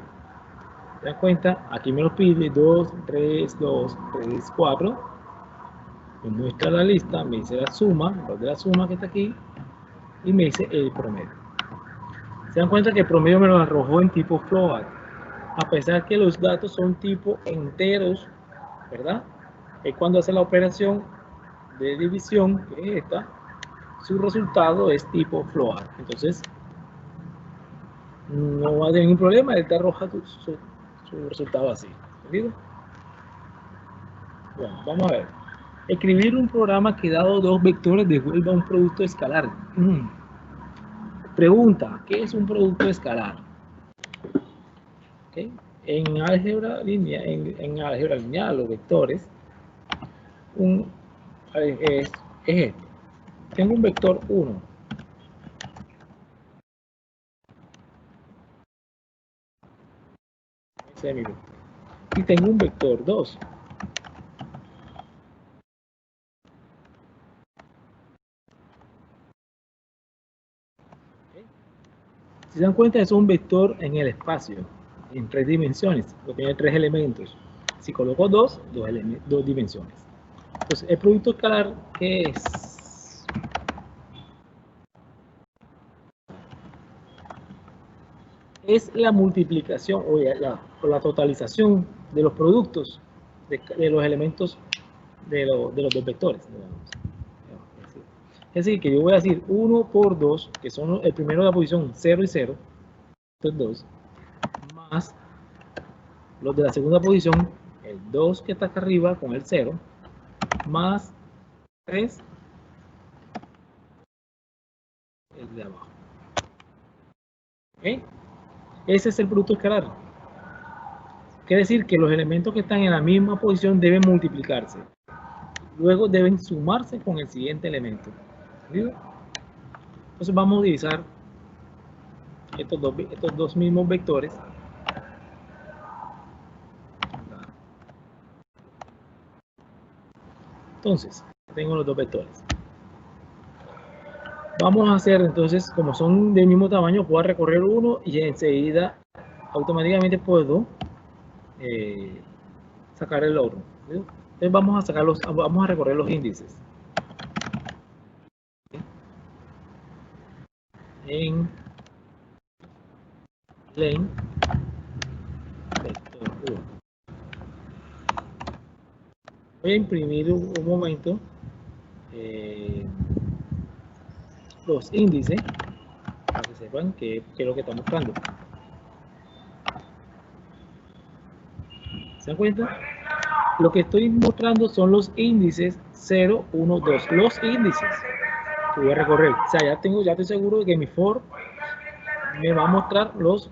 ¿Se dan cuenta? Aquí me lo pide 2, 3, 2, 3, 4. Me muestra la lista, me dice la suma, lo de la suma que está aquí, y me dice el promedio. Se dan cuenta que el promedio me lo arrojó en tipo float, a pesar que los datos son tipo enteros, ¿verdad? Es cuando hace la operación de división, que es esta, su resultado es tipo float. Entonces, no va a tener ningún problema, él te arroja su resultado así. ¿Entendido? Bueno, vamos a ver. Escribir un programa que dado dos vectores devuelva un producto escalar. Pregunta, ¿qué es un producto escalar? ¿Okay? En álgebra lineal, en álgebra lineal, los vectores, es este. Tengo un vector 1. Ese es mi vector. Y tengo un vector 2. Si se dan cuenta, es un vector en el espacio, en 3 dimensiones, porque tiene 3 elementos. Si coloco 2 dimensiones. Entonces, el producto escalar, ¿qué es? Es la multiplicación o la totalización de los productos de los elementos de los dos vectores. Es decir, que yo voy a decir 1 por 2, que son el primero de la posición 0 y 0, estos dos, más los de la segunda posición, el 2 que está acá arriba con el 0, más 3, el de abajo. ¿Okay? Ese es el producto escalar. Quiere decir que los elementos que están en la misma posición deben multiplicarse. Luego deben sumarse con el siguiente elemento. ¿Entendido? Entonces vamos a utilizar estos dos mismos vectores. Entonces, tengo los dos vectores. Vamos a hacer entonces, como son del mismo tamaño, puedo recorrer uno y enseguida automáticamente puedo sacar el otro. ¿Sí? Entonces vamos a recorrer los índices. En len vector 1. Voy a imprimir un momento los índices para que sepan qué es lo que está mostrando. ¿Se dan cuenta? Lo que estoy mostrando son los índices 0, 1, 2. Los índices que voy a recorrer. O sea, ya estoy seguro de que mi for me va a mostrar los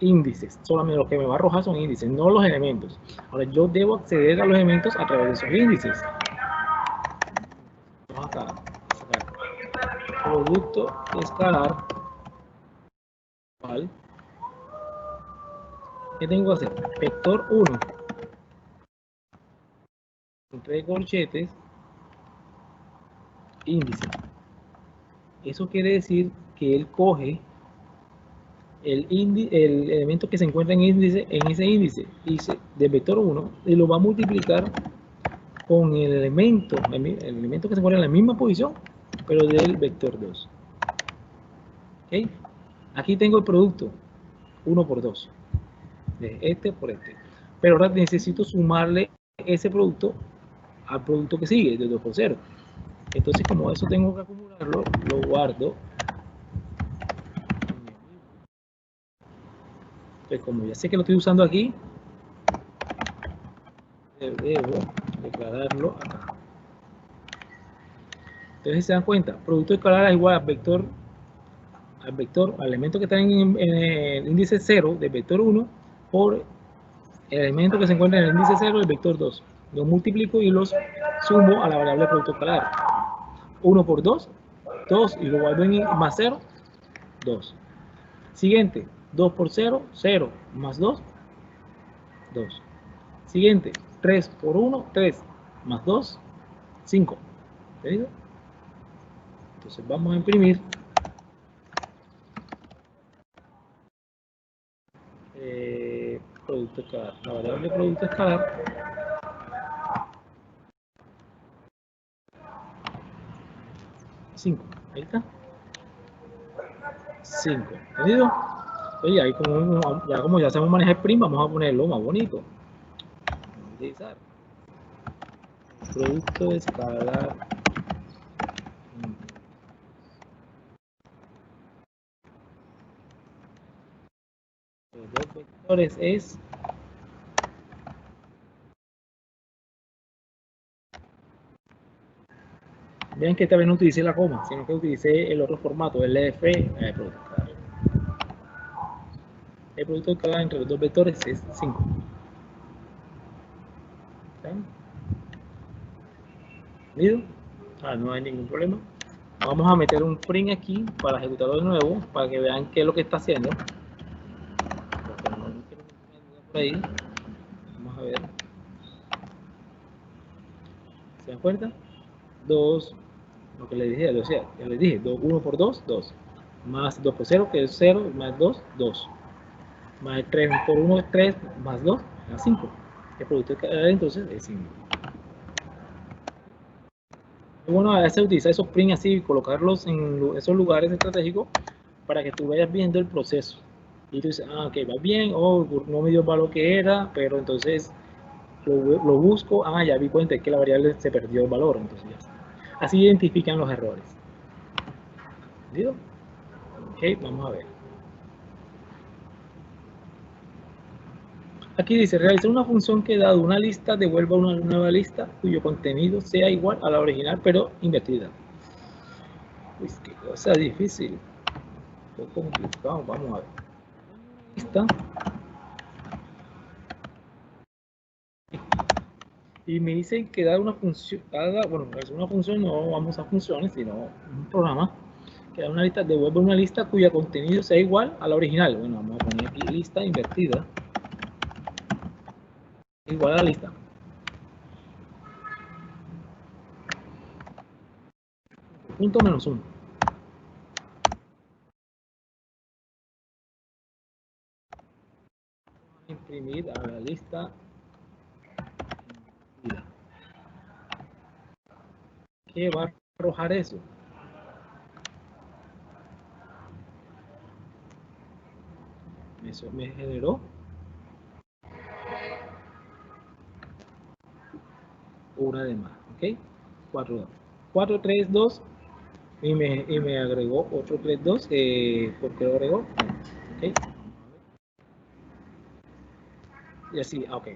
índices. Solamente lo que me va a arrojar son índices, no los elementos. Ahora yo debo acceder a los elementos a través de esos índices. Vamos acá a sacar producto escalar. ¿Vale? ¿Qué tengo que hacer? Vector 1. Entre corchetes, índice. Eso quiere decir que él coge el elemento que se encuentra en ese índice del vector 1 y lo va a multiplicar con el elemento que se encuentra en la misma posición, pero del vector 2. ¿Okay? Aquí tengo el producto 1 por 2, de este por este. Pero ahora necesito sumarle ese producto al producto que sigue, de 2 por 0. Entonces, como eso tengo que acumularlo, lo guardo. Entonces, como ya sé que lo estoy usando aquí, debo declararlo acá. Entonces, se dan cuenta, producto escalar es igual al elemento que está en el índice 0 del vector 1 por el elemento que se encuentra en el índice 0 del vector 2. Los multiplico y los sumo a la variable producto escalar. 1 por 2, 2, y lo guardo en más 0, 2. Siguiente, 2 por 0, 0, más 2, 2. Siguiente, 3 por 1, 3 más 2, 5. ¿Entendido? Entonces vamos a imprimir producto escalar. La variable producto escalar ahí está. 5. ¿Entendido? Oye, ahí como ya sabemos manejar print, vamos a ponerlo más bonito. Vamos a utilizar producto escalar. Los dos vectores es vean que esta vez no utilicé la coma, sino que utilicé el otro formato, LF, producto escalar. El producto escalar entre los dos vectores es 5. ¿Entendido? No hay ningún problema. Vamos a meter un print aquí para ejecutarlo de nuevo, para que vean qué es lo que está haciendo. Por ahí. Vamos a ver. ¿Se dan cuenta? 2, lo que les dije, o sea, ya les dije, 1 por 2, 2. Más 2 por 0, que es 0, más 2, 2. Más 3 por 1 es 3, más 2, más 5. El producto entonces es 5. Y bueno, a veces utilizar esos prints así y colocarlos en esos lugares estratégicos para que tú vayas viendo el proceso. Y tú dices, ok, va bien, no me dio el valor que era, pero entonces lo busco, ya vi cuenta que la variable se perdió el valor, entonces ya está. Así identifican los errores. ¿Entendido? Ok, vamos a ver. Aquí dice, realizar una función que dado una lista devuelva una nueva lista cuyo contenido sea igual a la original pero invertida. Pues qué cosa difícil. Un poco complicado, vamos a ver. Lista. Y me dicen que da una función, bueno, es una función, no vamos a funciones, sino un programa que da una lista, devuelve una lista cuyo contenido sea igual a la original. Bueno, vamos a poner aquí lista invertida igual a la lista. Punto menos 1. Imprimir a la lista. ¿Qué va a arrojar eso? Eso me generó una de más, ¿ok? 4, 4, 3, 2 y me agregó otro 3, 2, ¿por qué lo agregó? ¿Ok? Y así, ok.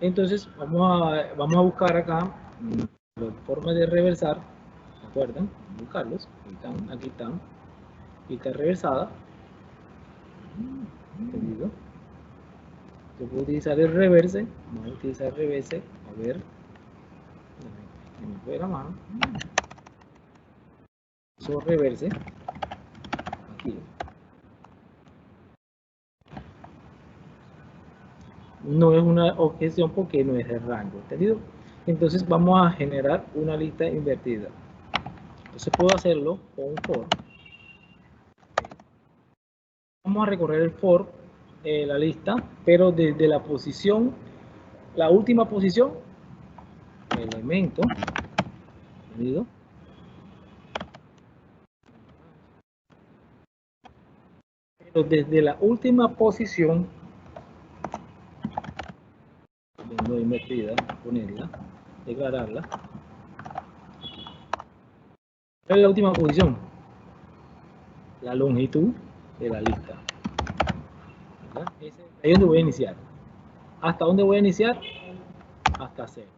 Entonces vamos a buscar acá la forma de reversar, ¿se acuerdan? Buscarlos, aquí están, y está reversada, ¿entendido? Yo puedo utilizar el reverse, vamos a utilizar el reverse, a ver, me fue la mano, uso reverse, aquí. No es una objeción porque no es el rango, ¿entendido? Entonces vamos a generar una lista invertida. Entonces puedo hacerlo con un for. Vamos a recorrer el for, la lista, pero desde la posición, la última posición, elemento, ¿entendido? Pero desde la última posición, tengo invertida, ponerla, declararla. ¿Cuál es la última posición? La longitud de la lista. Ahí es donde voy a iniciar. ¿Hasta dónde voy a iniciar? Hasta 0.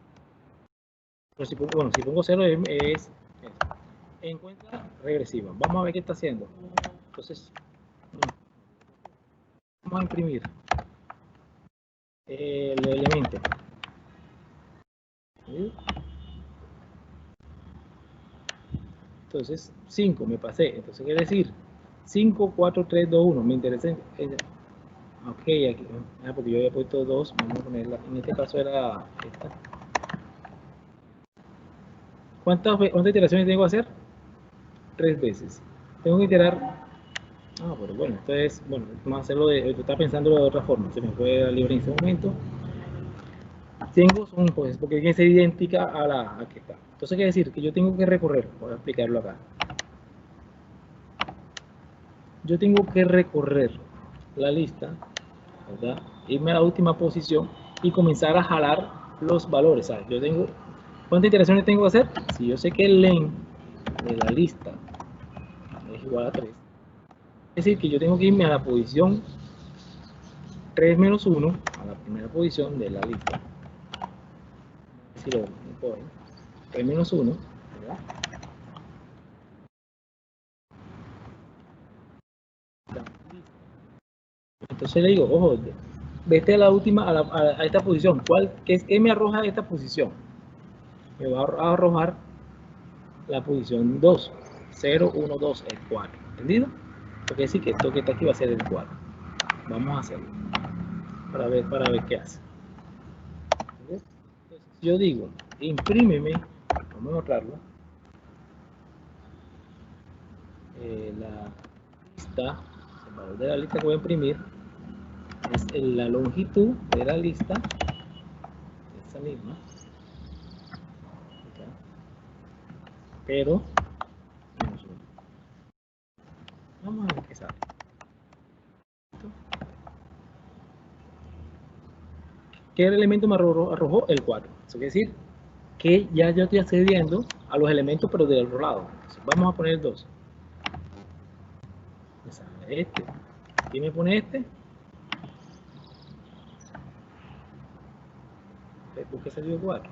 Pero si pongo 0 es encuentra regresiva. Vamos a ver qué está haciendo. Entonces, vamos a imprimir el elemento. ¿Sí? Entonces, 5 me pasé. Entonces, quiere decir 5, 4, 3, 2, 1. Me interesa. Ok, aquí, porque yo había puesto 2, vamos a ponerla, en este caso era esta. ¿Cuántas iteraciones tengo que hacer? 3 veces. Tengo que iterar. Pero bueno, entonces, bueno, vamos a hacerlo de, yo estaba pensando de otra forma, se me fue la libre en ese momento. Tengo son pues, porque tiene que ser idéntica a la que está. Entonces, quiere decir que yo tengo que recorrer, voy a explicarlo acá. Yo tengo que recorrer la lista, ¿verdad? Irme a la última posición y comenzar a jalar los valores, ¿sabes? Yo tengo, ¿cuántas iteraciones tengo que hacer? Si yo sé que el len de la lista es igual a 3, es decir, que yo tengo que irme a la posición 3 menos 1, a la primera posición de la lista. Si lo puedo, 3 menos 1, ¿verdad? Entonces le digo, ojo, vete a la última, a esta posición. ¿Qué me arroja esta posición? Me va a arrojar la posición 2, 0, 1, 2, el 4. ¿Entendido? Porque decir que esto que está aquí va a ser el 4. Vamos a hacerlo para ver qué hace. Entonces, yo digo, imprímeme, vamos a mostrarlo, la lista, el valor de la lista que voy a imprimir es la longitud de la lista, esa misma, ¿okay? Pero vamos a ver qué sale. ¿Qué elemento me arrojó? El 4. Eso quiere decir que ya yo estoy accediendo a los elementos, pero del otro lado. Entonces, vamos a poner 2. Me sale este. ¿Quién me pone este? ¿Por qué salió 4?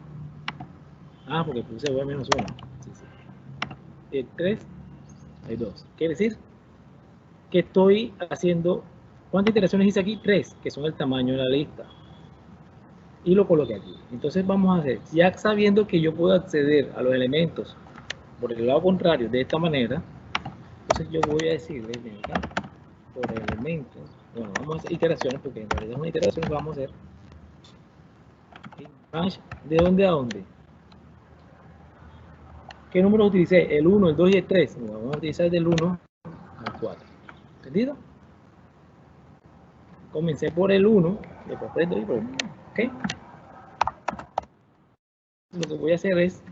Porque puse V menos 1. Sí, sí. El 3, hay 2. Quiere decir que estoy haciendo, ¿cuántas iteraciones hice aquí? 3, que son el tamaño de la lista. Y lo coloqué aquí. Entonces vamos a hacer, ya sabiendo que yo puedo acceder a los elementos por el lado contrario de esta manera, entonces yo voy a decirle, venga, por elementos, bueno, vamos a hacer iteraciones, porque en realidad es una iteración que vamos a hacer. ¿De dónde a dónde? ¿Qué números utilicé? El 1, el 2 y el 3. Vamos a utilizar del 1 al 4. ¿Entendido? Comencé por el 1, después por el 2 y por el 4. ¿Ok? Lo que voy a hacer es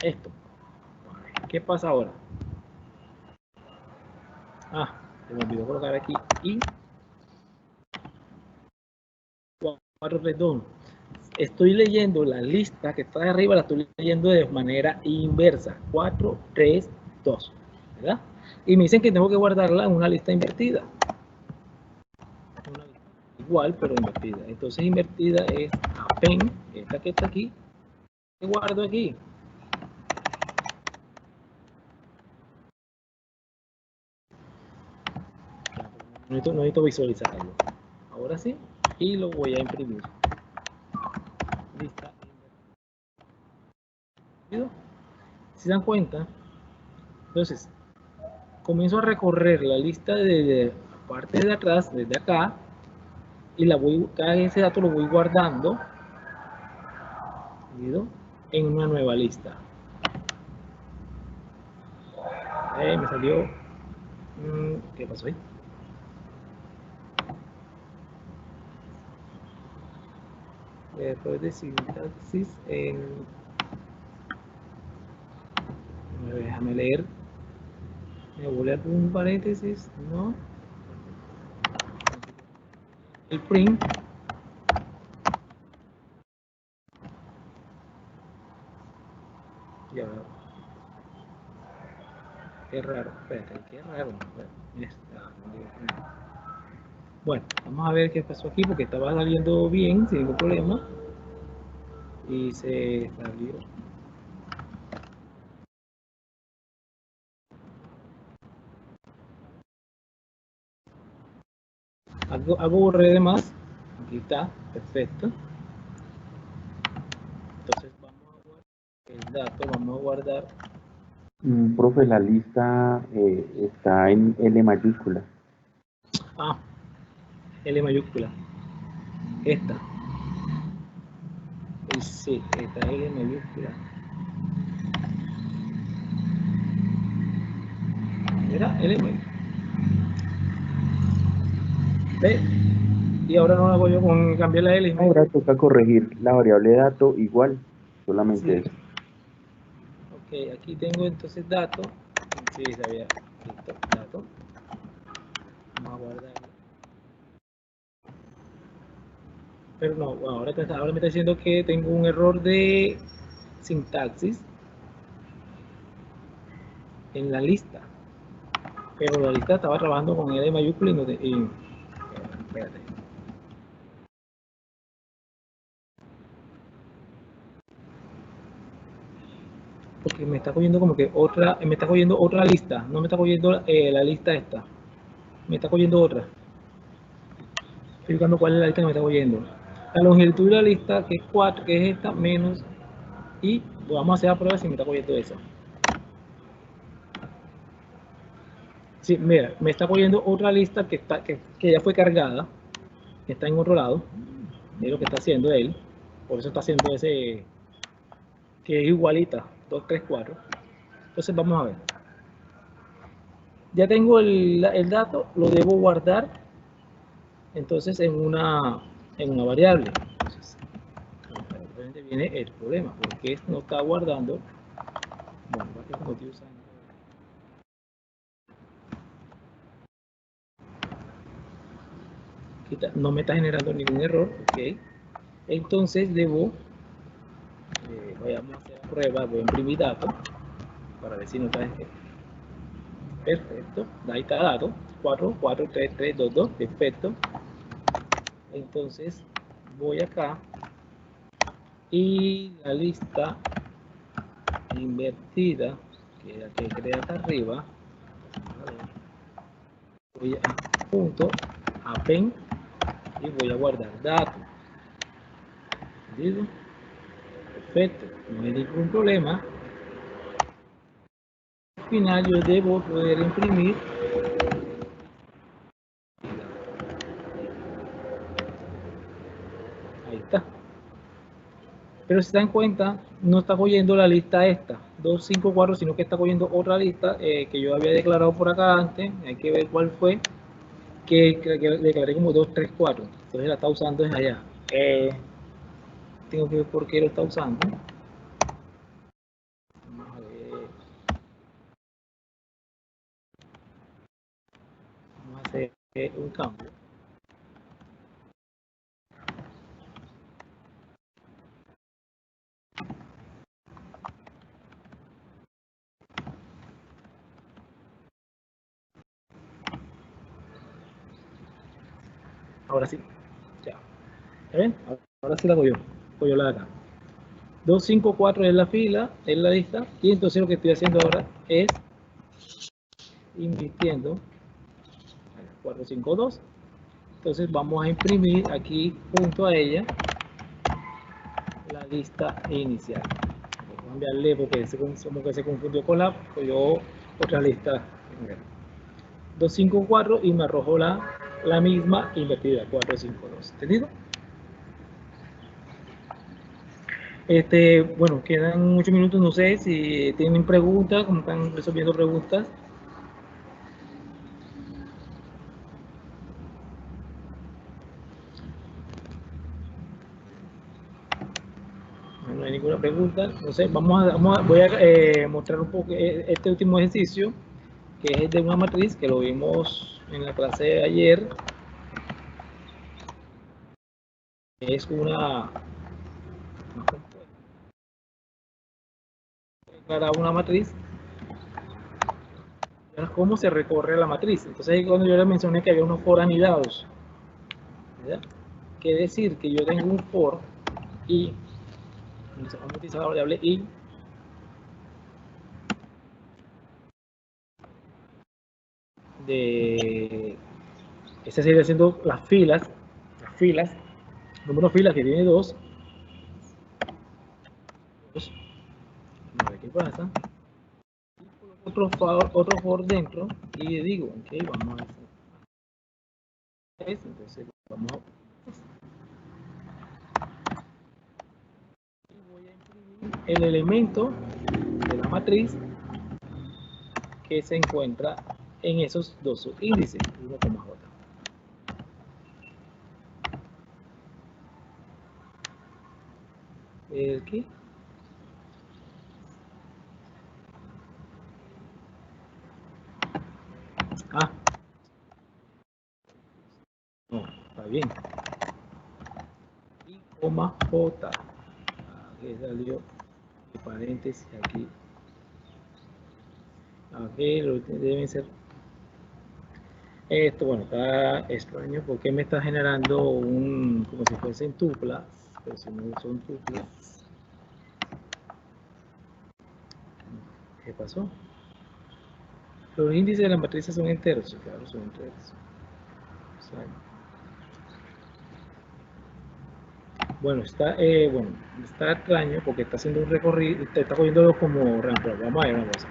esto. ¿Qué pasa ahora? Se me olvidó colocar aquí y 4, 3, 2. Estoy leyendo la lista que está de arriba, la estoy leyendo de manera inversa. 4, 3, 2. ¿Verdad? Y me dicen que tengo que guardarla en una lista invertida. Una lista igual, pero invertida. Entonces, invertida es append, esta que está aquí, que guardo aquí. No necesito visualizarlo. Ahora sí, y lo voy a imprimir. Lista invertida. Si se dan cuenta, entonces comienzo a recorrer la lista de la parte de atrás, desde acá, y cada ese dato lo voy guardando en una nueva lista. Me salió, ¿qué pasó ahí? Error de sintaxis déjame leer. Me voy a poner un paréntesis, no. El print. Ya. Qué raro, espérate, qué raro. Bueno, vamos a ver qué pasó aquí porque estaba saliendo bien, sin ningún problema. Y se salió. Algo borré de más. Aquí está, perfecto. Entonces vamos a guardar el dato, vamos a guardar. Profe, la lista está en L mayúscula. L mayúscula. Esta. Sí, esta L mayúscula. Mira, L mayúscula. ¿Ve? Y ahora no la hago yo con cambiar la L. Ahora toca corregir la variable dato igual, solamente Sí. eso. Ok, aquí tengo entonces dato. Sí, sabía. Listo, dato. Vamos a guardarlo. Pero no, bueno, ahora me está diciendo que tengo un error de sintaxis en la lista. Pero la lista estaba trabajando con L mayúscula y no espérate. Porque me está cogiendo como que otra, me está cogiendo otra lista, no me está cogiendo la lista esta, me está cogiendo otra. Estoy buscando cuál es la lista que me está cogiendo. La longitud de la lista, que es 4, que es esta, menos, y vamos a hacer la prueba si me está cogiendo esa. Sí, mira, me está cogiendo otra lista que ya fue cargada, que está en otro lado, es lo que está haciendo él, por eso está haciendo ese, que es igualita, 2, 3, 4. Entonces vamos a ver. Ya tengo el dato, lo debo guardar entonces en una variable. Entonces, viene el problema, porque no está guardando. Bueno, como estoy usando, no me está generando ningún error, ok. Entonces debo, vayamos a hacer la prueba, voy a imprimir datos para ver si no está. Perfecto, ahí está dato, 4, 4, 3, 3, 2, 2, perfecto. Entonces voy acá y la lista invertida que es la que crea acá arriba, voy a punto append y voy a guardar datos. ¿Entendido? Perfecto, no hay ningún problema. Al final yo debo poder imprimir. Ahí está. Pero si se dan cuenta, no está cogiendo la lista esta, 254, sino que está cogiendo otra lista que yo había declarado por acá antes. Hay que ver cuál fue, que declaré como 234. Entonces la está usando desde allá. Tengo que ver por qué lo está usando. Vamos a ver. Vamos a hacer un cambio. Ahora sí. Ya. ¿Ven? Ahora sí la cogió. Cogió la de acá. 254 es la fila, es la lista. Y entonces lo que estoy haciendo ahora es invirtiendo 452. Entonces vamos a imprimir aquí junto a ella la lista inicial. Voy a cambiarle porque como que se confundió con otra lista. 254 y me arrojó la misma invertida, 452. ¿Entendido? Bueno, quedan 8 minutos, no sé si tienen preguntas, como están resolviendo preguntas. No hay ninguna pregunta. Entonces voy a mostrar un poco este último ejercicio, que es de una matriz que lo vimos en la clase de ayer. Es una matriz. ¿Cómo se recorre la matriz? Entonces ahí cuando yo les mencioné que había unos for anidados, ¿verdad? Quiere decir que yo tengo un for y vamos a utilizar la variable i de ese sería siendo las filas, número de filas que tiene 2. A ver qué pasa. Otro for dentro y digo, ok, vamos a ver. Entonces vamos a... Voy a imprimir el elemento de la matriz que se encuentra en esos dos subíndices, 1,j. Aquí. Ah. No, está bien. Y coma j. Aquí salió el paréntesis aquí. Aquí deben ser. Esto, bueno, está extraño porque me está generando un, como si fuesen tuplas, pero si no son tuplas. ¿Qué pasó? Los índices de las matrices son enteros, claro, son enteros. Bueno, está extraño porque está haciendo un recorrido, está cogiendo como rango. Vamos a ver una cosa.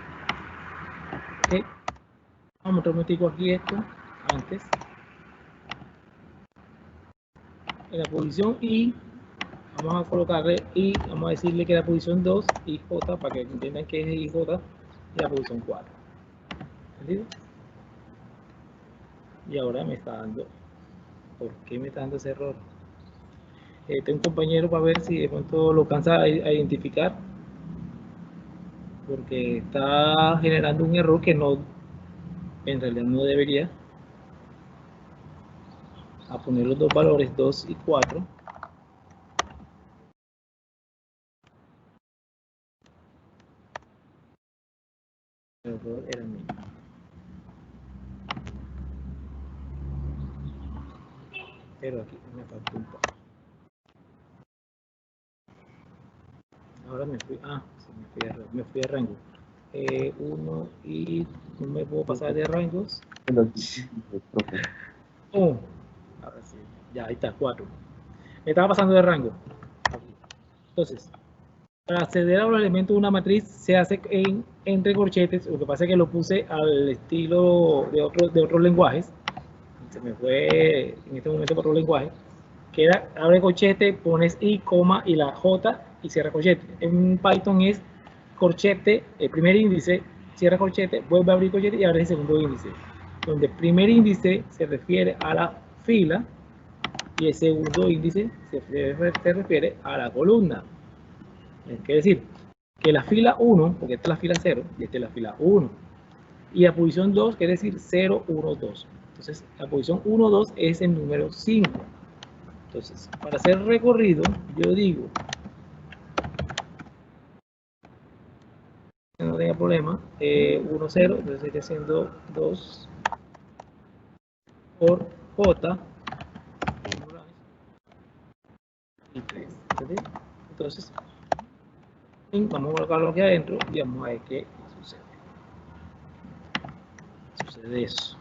Okay. Vamos a mostrar un momentico aquí esto, antes. En la posición I, vamos a colocarle I, vamos a decirle que la posición 2, IJ, para que entiendan que es IJ, y la posición 4. ¿Entendido? Y ahora me está dando, ¿por qué me está dando ese error? Tengo un compañero para ver si de pronto lo alcanza a identificar, porque está generando un error que no, en realidad no debería. A poner los dos valores 2 y 4. El error era mío. Pero aquí me faltó un poco. Ahora me fui, me fui a rango. 1 y no me puedo pasar de rangos. Oh, ahora sí, ya ahí está, 4. Me estaba pasando de rango. Entonces, para acceder a los elementos de una matriz se hace en recorchetes. Lo que pasa es que lo puse al estilo de otros lenguajes. Se me fue en este momento por otro lenguaje. Queda, abre corchete, pones I, coma y la J y cierra corchete. En Python es corchete, el primer índice, cierra corchete, vuelve a abrir corchete y abre el segundo índice. Donde el primer índice se refiere a la fila y el segundo índice se refiere a la columna. Quiere decir que la fila 1, porque esta es la fila 0 y esta es la fila 1, y la posición 2 quiere decir 0, 1, 2. Entonces la posición 1, 2 es el número 5. Entonces, para hacer recorrido, yo digo, no tenga problema, 1, 0, entonces estoy haciendo 2 por J y 3. Entonces, vamos a colocarlo aquí adentro y vamos a ver qué sucede. Sucede eso.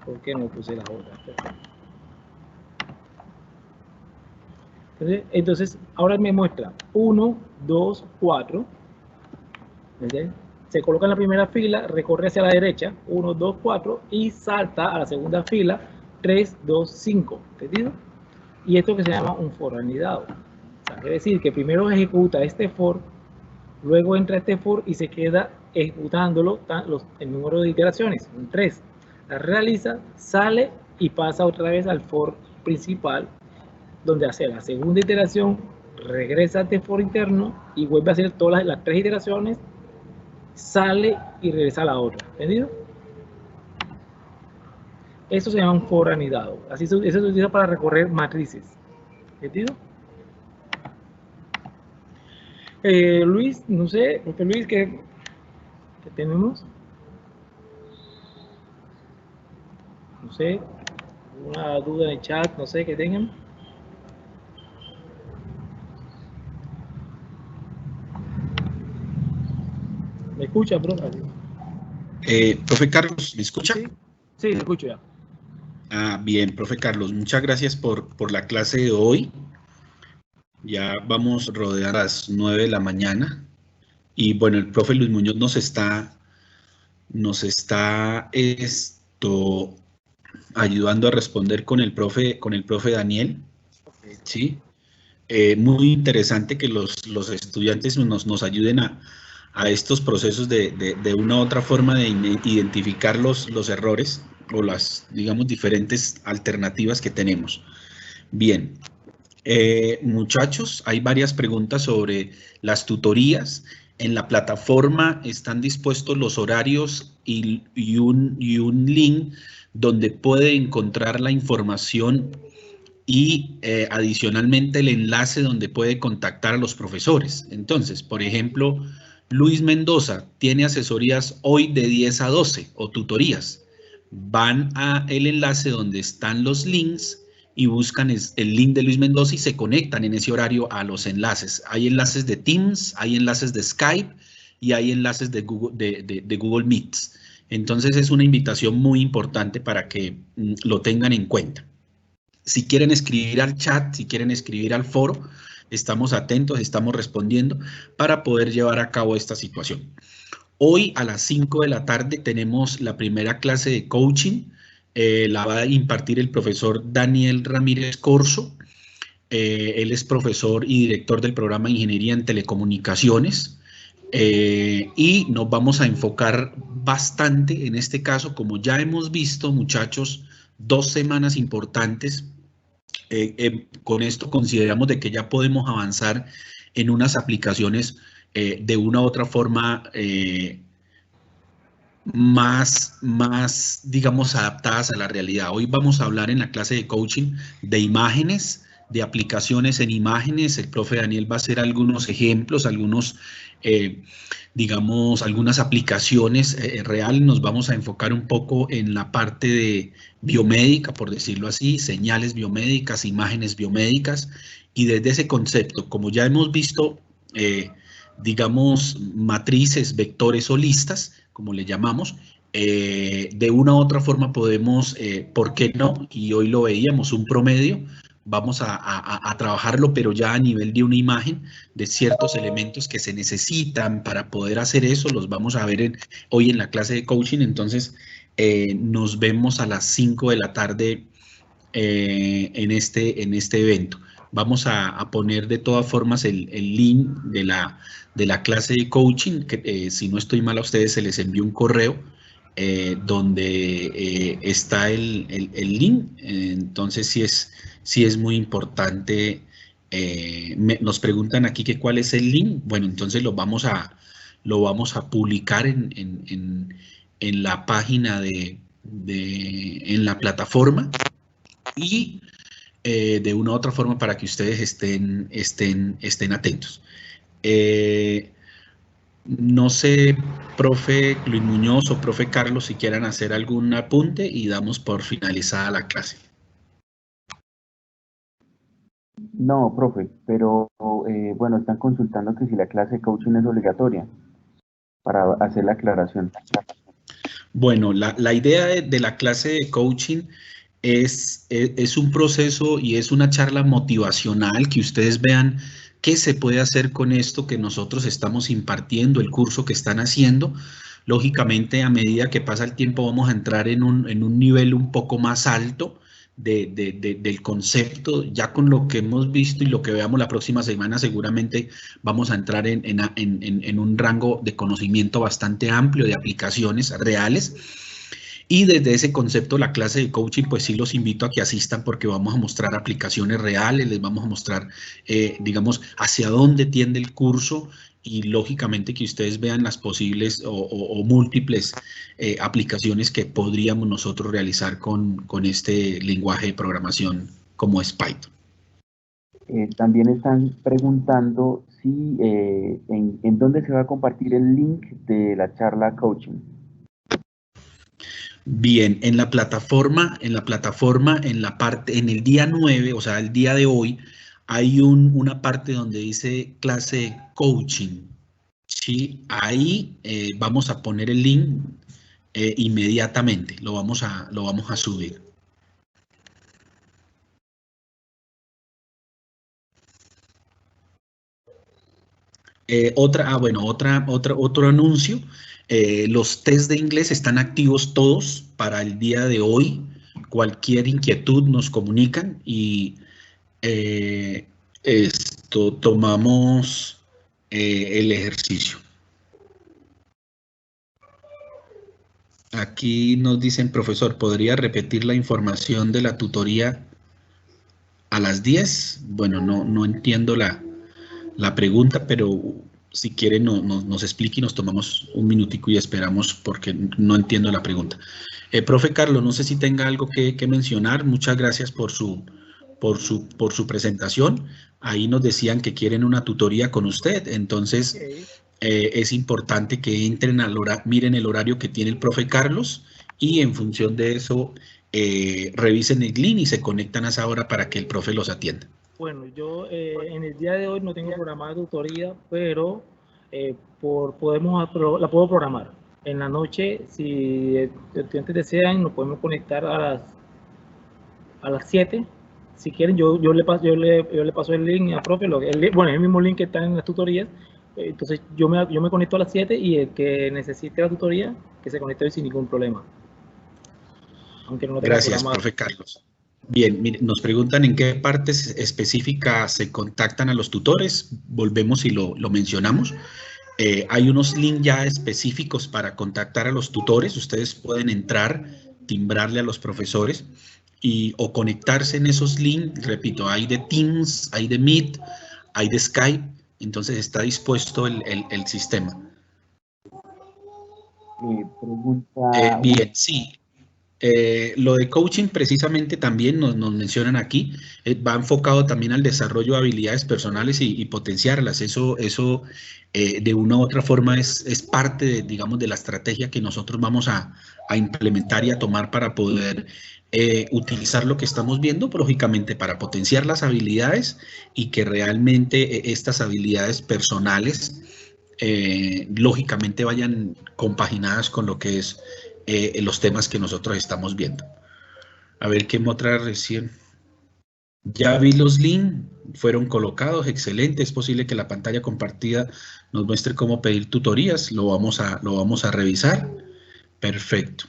¿Por qué no puse la J? Entonces, ahora me muestra 1, 2, 4. Se coloca en la primera fila, recorre hacia la derecha, 1, 2, 4, y salta a la segunda fila, 3, 2, 5. ¿Entendido? Y esto que se llama un for anidado. O sea, quiere decir que primero ejecuta este for, luego entra este for y se queda ejecutándolo el número de iteraciones, 3. La realiza, sale y pasa otra vez al for principal, donde hace la segunda iteración, regresa a este for interno y vuelve a hacer todas las 3 iteraciones, sale y regresa a la otra. ¿Entendido? Eso se llama un for anidado. Así eso se utiliza para recorrer matrices. ¿Entendido? Luis, no sé, profe Luis, ¿qué tenemos? No sé, una duda en el chat, no sé, que tengan. ¿Me escucha, profe? Profe Carlos, ¿me escucha? Sí, sí, me escucho ya. Bien, profe Carlos, muchas gracias por la clase de hoy. Ya vamos a rodear a las 9 de la mañana. Y bueno, el profe Luis Muñoz nos está ayudando a responder con el profe Daniel, ¿sí? Muy interesante que los estudiantes nos ayuden a estos procesos de una u otra forma de identificar los errores o las, digamos, diferentes alternativas que tenemos. Bien, muchachos, hay varias preguntas sobre las tutorías. En la plataforma están dispuestos los horarios y un link donde puede encontrar la información y adicionalmente el enlace donde puede contactar a los profesores. Entonces, por ejemplo, Luis Mendoza tiene asesorías hoy de 10 a 12 o tutorías. Van a el enlace donde están los links y buscan el link de Luis Mendoza y se conectan en ese horario a los enlaces. Hay enlaces de Teams, hay enlaces de Skype y hay enlaces de Google Meets. Entonces es una invitación muy importante para que lo tengan en cuenta. Si quieren escribir al chat, si quieren escribir al foro, estamos atentos, estamos respondiendo para poder llevar a cabo esta situación. Hoy a las 5 de la tarde tenemos la primera clase de coaching. La va a impartir el profesor Daniel Ramírez Corso. Él es profesor y director del programa de Ingeniería en Telecomunicaciones. Y nos vamos a enfocar bastante en este caso, como ya hemos visto, muchachos, 2 semanas importantes. Con esto consideramos de que ya podemos avanzar en unas aplicaciones de una u otra forma más, digamos, adaptadas a la realidad. Hoy vamos a hablar en la clase de coaching de imágenes, de aplicaciones en imágenes. El profe Daniel va a hacer algunos ejemplos, digamos, algunas aplicaciones reales. Nos vamos a enfocar un poco en la parte de biomédica, por decirlo así, señales biomédicas, imágenes biomédicas, y desde ese concepto, como ya hemos visto, digamos, matrices, vectores o listas, como le llamamos, de una u otra forma podemos, ¿por qué no? Y hoy lo veíamos, un promedio, vamos a trabajarlo, pero ya a nivel de una imagen, de ciertos elementos que se necesitan para poder hacer eso, los vamos a ver hoy en la clase de coaching. Entonces, nos vemos a las 5 de la tarde en este evento. Vamos a poner de todas formas el link de la clase de coaching, que si no estoy mal a ustedes se les envió un correo donde está el link. Entonces sí es muy importante. Nos preguntan aquí que cuál es el link. Bueno, entonces lo vamos a publicar en la página en la plataforma y de una u otra forma para que ustedes estén atentos. No sé, profe Luis Muñoz o profe Carlos, si quieran hacer algún apunte y damos por finalizada la clase. No, profe, pero bueno, están consultando que si la clase de coaching es obligatoria para hacer la aclaración. Bueno, la idea de la clase de coaching es un proceso y es una charla motivacional, que ustedes vean qué se puede hacer con esto que nosotros estamos impartiendo, el curso que están haciendo. Lógicamente, a medida que pasa el tiempo, vamos a entrar en un nivel un poco más alto del concepto. Ya con lo que hemos visto y lo que veamos la próxima semana, seguramente vamos a entrar en un rango de conocimiento bastante amplio de aplicaciones reales. Y desde ese concepto, la clase de coaching, pues sí los invito a que asistan, porque vamos a mostrar aplicaciones reales, les vamos a mostrar, digamos, hacia dónde tiende el curso, y lógicamente que ustedes vean las posibles o múltiples aplicaciones que podríamos nosotros realizar con este lenguaje de programación como es Python. También están preguntando si en dónde se va a compartir el link de la charla coaching. Bien, en la plataforma, en el día 9, o sea, el día de hoy, hay una parte donde dice clase de coaching. Sí, ahí vamos a poner el link inmediatamente, lo vamos a subir. Otro anuncio. Los test de inglés están activos todos para el día de hoy, cualquier inquietud nos comunican y tomamos el ejercicio. Aquí nos dicen, profesor, ¿podría repetir la información de la tutoría a las 10? Bueno, no entiendo la pregunta, pero si quiere nos explique y nos tomamos un minutico y esperamos porque no entiendo la pregunta. Profe Carlos, no sé si tenga algo que mencionar. Muchas gracias por su presentación. Ahí nos decían que quieren una tutoría con usted, entonces es importante que entren miren el horario que tiene el profe Carlos y en función de eso revisen el link y se conectan a esa hora para que el profe los atienda. Bueno, yo en el día de hoy no tengo programada tutoría, pero la puedo programar. En la noche, si estudiantes desean, nos podemos conectar a las 7. Si quieren, yo le paso el link al profe, bueno, es el mismo link que está en las tutorías. Entonces yo me conecto a las 7 y el que necesite la tutoría, que se conecte hoy sin ningún problema. Aunque no Gracias, profe Carlos. Bien, mire, nos preguntan en qué partes específicas se contactan a los tutores. Volvemos y lo mencionamos. Hay unos links ya específicos para contactar a los tutores. Ustedes pueden entrar, timbrarle a los profesores o conectarse en esos links. Repito, hay de Teams, hay de Meet, hay de Skype. Entonces está dispuesto el sistema. Bien, sí. Lo de coaching precisamente también nos mencionan aquí, va enfocado también al desarrollo de habilidades personales y potenciarlas. Eso de una u otra forma es parte, digamos, de la estrategia que nosotros vamos a implementar y a tomar para poder utilizar lo que estamos viendo, lógicamente para potenciar las habilidades y que realmente estas habilidades personales lógicamente vayan compaginadas con lo que es los temas que nosotros estamos viendo. A ver qué otra recién. Ya vi los links, fueron colocados, excelente. Es posible que la pantalla compartida nos muestre cómo pedir tutorías. Lo vamos a revisar. Perfecto.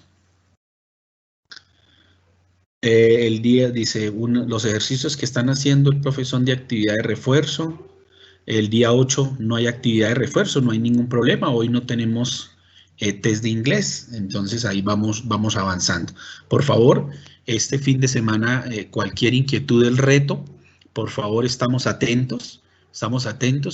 El día dice, los ejercicios que están haciendo el profe son de actividad de refuerzo. El día 8 no hay actividad de refuerzo, no hay ningún problema. Hoy no tenemos test de inglés, entonces ahí vamos avanzando. Por favor, este fin de semana, cualquier inquietud del reto, por favor estamos atentos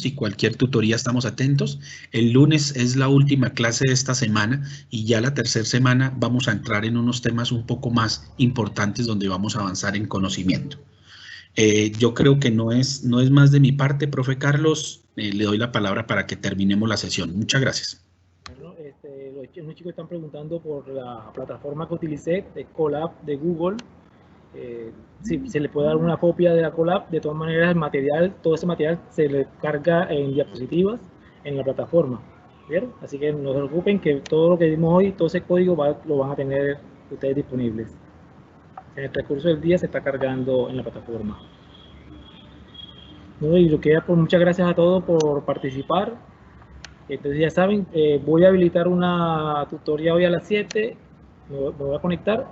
y cualquier tutoría estamos atentos. El lunes es la última clase de esta semana y ya la tercera semana vamos a entrar en unos temas un poco más importantes donde vamos a avanzar en conocimiento. Yo creo que no es más de mi parte, profe Carlos. Le doy la palabra para que terminemos la sesión. Muchas gracias. Bueno, los chicos están preguntando por la plataforma que utilicé, de Colab de Google. Si se le puede dar una copia de la Colab. De todas maneras, todo ese material se le carga en diapositivas en la plataforma. ¿Vieron? Así que no se preocupen que todo lo que vimos hoy, todo ese código lo van a tener ustedes disponibles. En el transcurso del día se está cargando en la plataforma. ¿No? Y muchas gracias a todos por participar. Entonces ya saben, voy a habilitar una tutoría hoy a las 7. Me voy a conectar,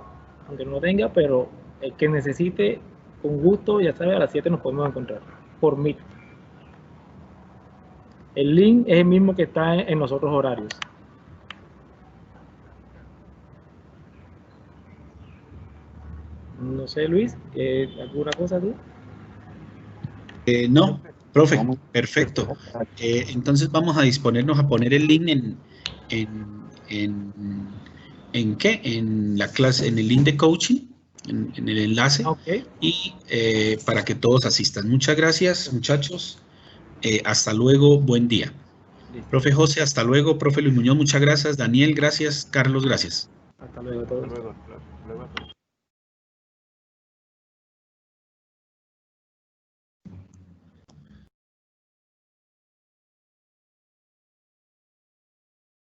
aunque no tenga, pero el que necesite, con gusto, ya sabe, a las 7 nos podemos encontrar por Meet. El link es el mismo que está en los otros horarios. No sé, Luis, ¿alguna cosa tú? No, profe, perfecto. Entonces vamos a disponernos a poner el link en la clase, en el link de coaching, en el enlace, Okay. Y para que todos asistan. Muchas gracias, muchachos. Hasta luego, buen día. Listo. Profe José, hasta luego. Profe Luis Muñoz, muchas gracias. Daniel, gracias. Carlos, gracias. Hasta luego a todos. Hasta luego.